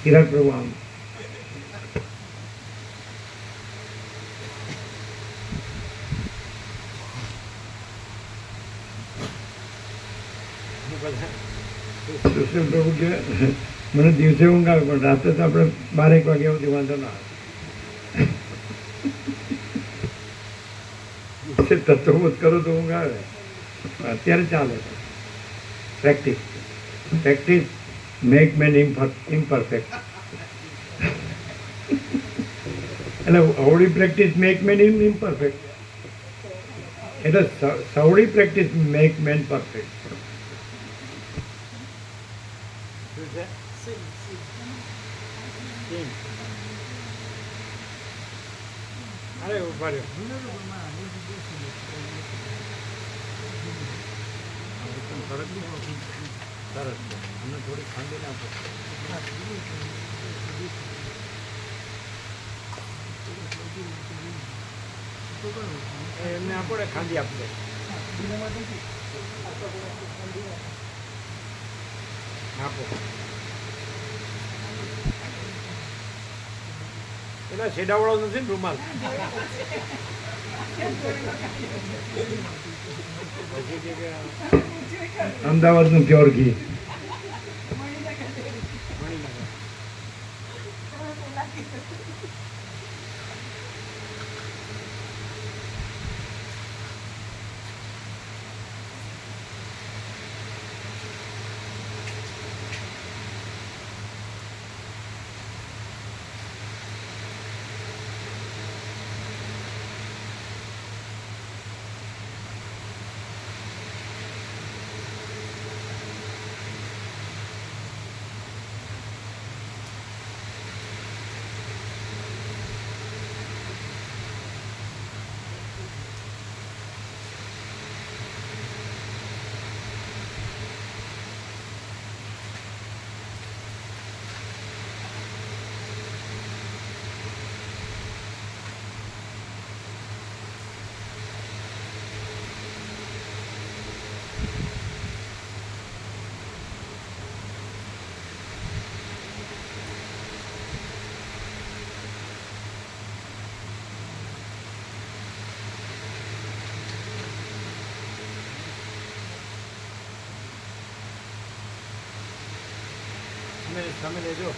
કિરાટ પ્રભુ આમ કૃષ્ણ પ્રભુ કે મને દિવસે ઊંઘ આવે પણ રાતે તો આપણે 12-1 વાગ્યા સુધી વાંધો ના આવે. દિવસે તત્વબોધ કરો તો ઊંઘ આવે, અત્યારે ચાલે. Practice practice make man imperfect. એટલે અવળી પ્રેક્ટિસ મેક મેન ઇમ્પરફેક્ટ, એટલે સવળી પ્રેક્ટિસ મેક મેન પરફેક્ટ. શું છે? ટીમ. અરે ઉભા રહ્યો. સરસ છે. અમને થોડી ખાંડી આપો. એમને આપો ને ખાંડી આપશે. આપો. પેલા છેડાવાળો નથી ને રૂમાલ? પછી કે અમદાવાદનું પ્યોર ઘી. મણિનગર. તમે લેજો.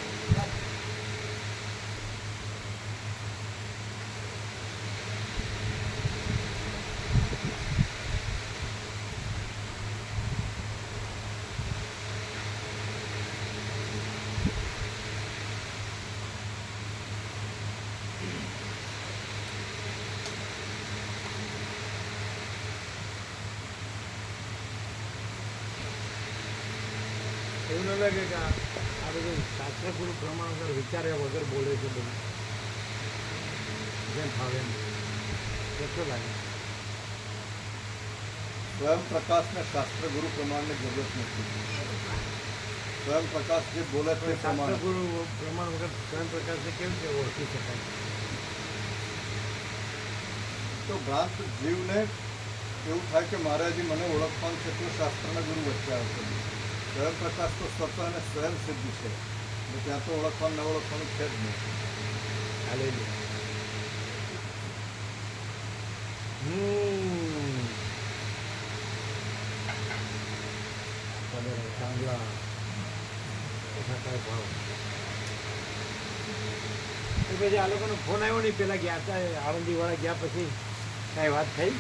એવું ન લાગે કે આ બધું શાસ્ત્રગુરુ પ્રમાણ વિચાર્યા વગર બોલે છે બધું જેમ ફાવે એમ? કેટલું લાગે? સ્વયં પ્રકાશના શાસ્ત્ર ગુરુ પ્રમાણની જરૂરત નથી. સ્વયં પ્રકાશ જે બોલે તે પ્રમાણે શાસ્ત્રગુરુ પ્રમાણ વગર સ્વયં પ્રકાશને કેવી રીતે ઓળખી શકાય? તો ભ્રાંત જીવને એવું થાય કે મારે હજી મને ઓળખવાનું છે તો શાસ્ત્રના ગુરુ વચ્ચે આવશે. સ્વયં પ્રકાશ તો સ્વતઃ અને સ્વયં સિદ્ધ છે એટલે ત્યાં તો ઓળખવાનું ન ઓળખવાનું છે જ નહીં. હાલેલુયા. ચાંદલા ઓછા કાંઈ ભાવ. તો પછી આ લોકોનો ફોન આવ્યો નહીં, પેલા ગયા હતા આળંદીવાળા ગયા પછી કાંઈ વાત થઈ?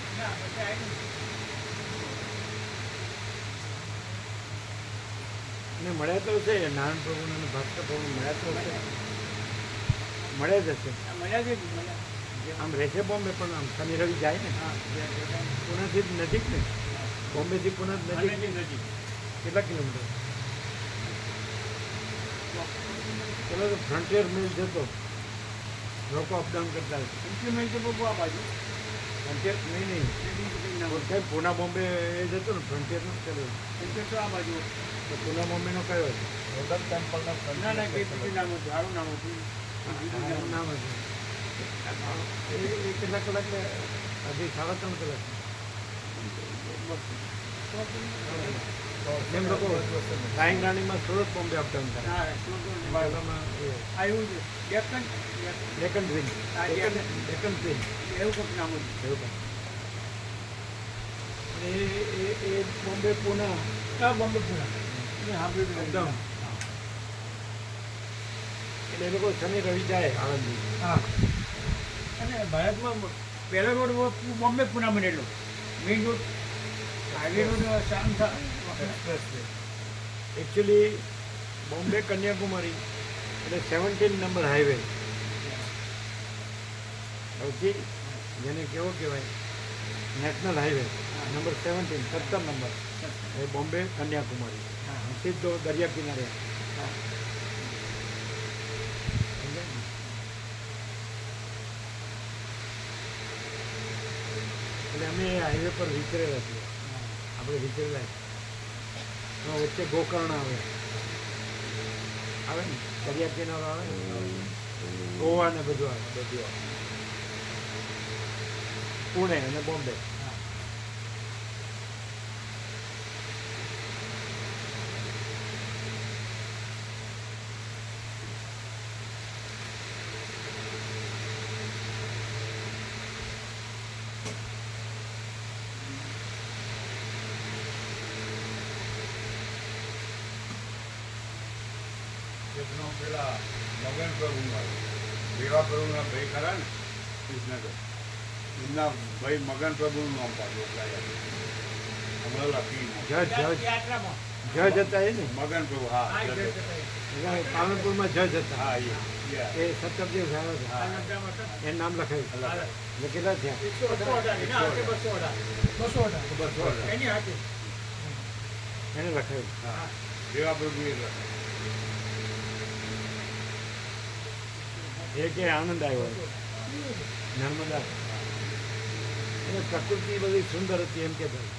ને મળ્યા તો છે નારાયણ પ્રભુને અને ભાસ્કર પ્રભુ મળ્યા તો છે, મળ્યા જ હશે. આમ રહેશે બોમ્બે, પણ આમ શનિ રવિ જાય ને પુનાથી જ નજીક ને, બોમ્બેથી પુના નજીક કેટલા કિલોમીટર? પેલો તો ફ્રન્ટિયર મિલ જતો, લોકો અપડાઉન કરતા ફ્રન્ટિયર નહીં પૂના બોમ્બે એ જતો ને ફ્રન્ટિયરનો પેલો આ બાજુ. તો પૂના બોમ્બેનો કયો હતો? ગોલ્ડન ટેમ્પલના નામ હતું એ કેટલા કલાક? હજી 3.5 કલાક. એમ લોકો ફ્લાઇંગ રાણીમાં સુરત બોમ્બે અપડાઉન કરે. ડેકન ટ્રેન એવું કંઈક નામ હતું. એવું કંઈક એ બોમ્બે પૂના અપડાઉન. એટલે એ લોકો શનિ રવિ જાય આણંદથી. અને ભારતમાં પહેલો રોડ બોમ્બે પુના બનેલો, main road highway road express way. Actually Bombay Kanyakumari એટલે 17 નંબર હાઈવે. સૌથી જેને કેવો કહેવાય નેશનલ હાઈવે નંબર 17 નંબર એ બોમ્બે કન્યાકુમારી સીધો દરિયા કિનારે. એટલે અમે હાઈવે પર વિચરેલા છીએ. આપણે વિચરેલા વચ્ચે ગોકર્ણ આવે ને દરિયા કિનારો આવે ને, ગોવા ને બધું આવે, બધું આવે. પુણે અને બોમ્બે. એકનો પેલા મગન પ્રભુના દેવા પ્રભુના ભાઈ ખરા ને કૃષ્ણગઢ, એમના ભાઈ મગન પ્રભુનું નામ પાડ્યું હમણાં લખી જજ હતા એ ને મગન પ્રભુ. હા પાલનપુરમાં જજ હતા. હા એ સત્તરદેવ સાહેબ હતા, એનું નામ લખાયું. એટલે કેટલા થયા? 218 એની હાથે એને લખાયું. હા દેવા પ્રભુ એ લખ્યું. એ કે આનંદ આવ્યો નર્મદા. અને પ્રકૃતિ બધી સુંદર હતી એમ કે ભાઈ.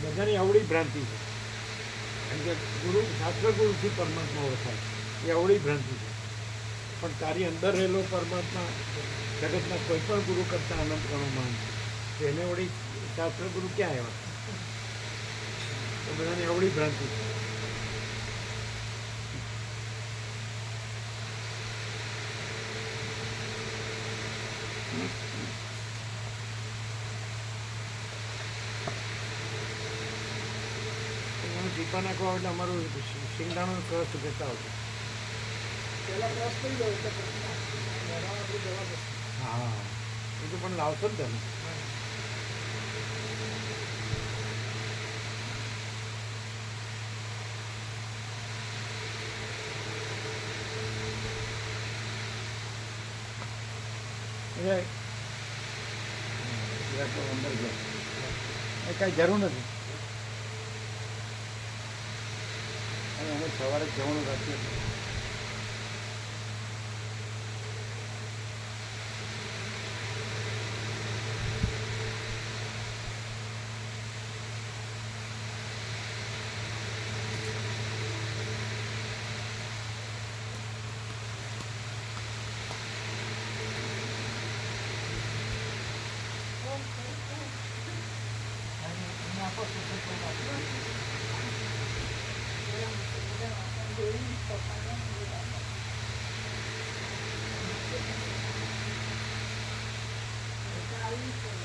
બધાની અવળી ભ્રાંતિ છે, કેમ કે ગુરુ શાસ્ત્ર ગુરુથી પરમાત્મા ઓળખાય એ અવળી ભ્રાંતિ છે. પણ તારી અંદર રહેલો પરમાત્મા જગતના કોઈ પણ ગુરુ કરતાં અનંત ગણો માન છે. તો એને વળી શાસ્ત્ર ગુરુ ક્યાં આવ્યા? તો બધાની અવળી ભ્રાંતિ છે. ટીપા નાખવા એટલે અમારું શિંગડાનો ક્રશ જતા આવતું. હા એ તો પણ લાવશો જ તમે. અંદર એ કાંઈ જરૂર નથી. અને અમે સવારે જવાનું રાખીએ. જોઈને પપ્પાને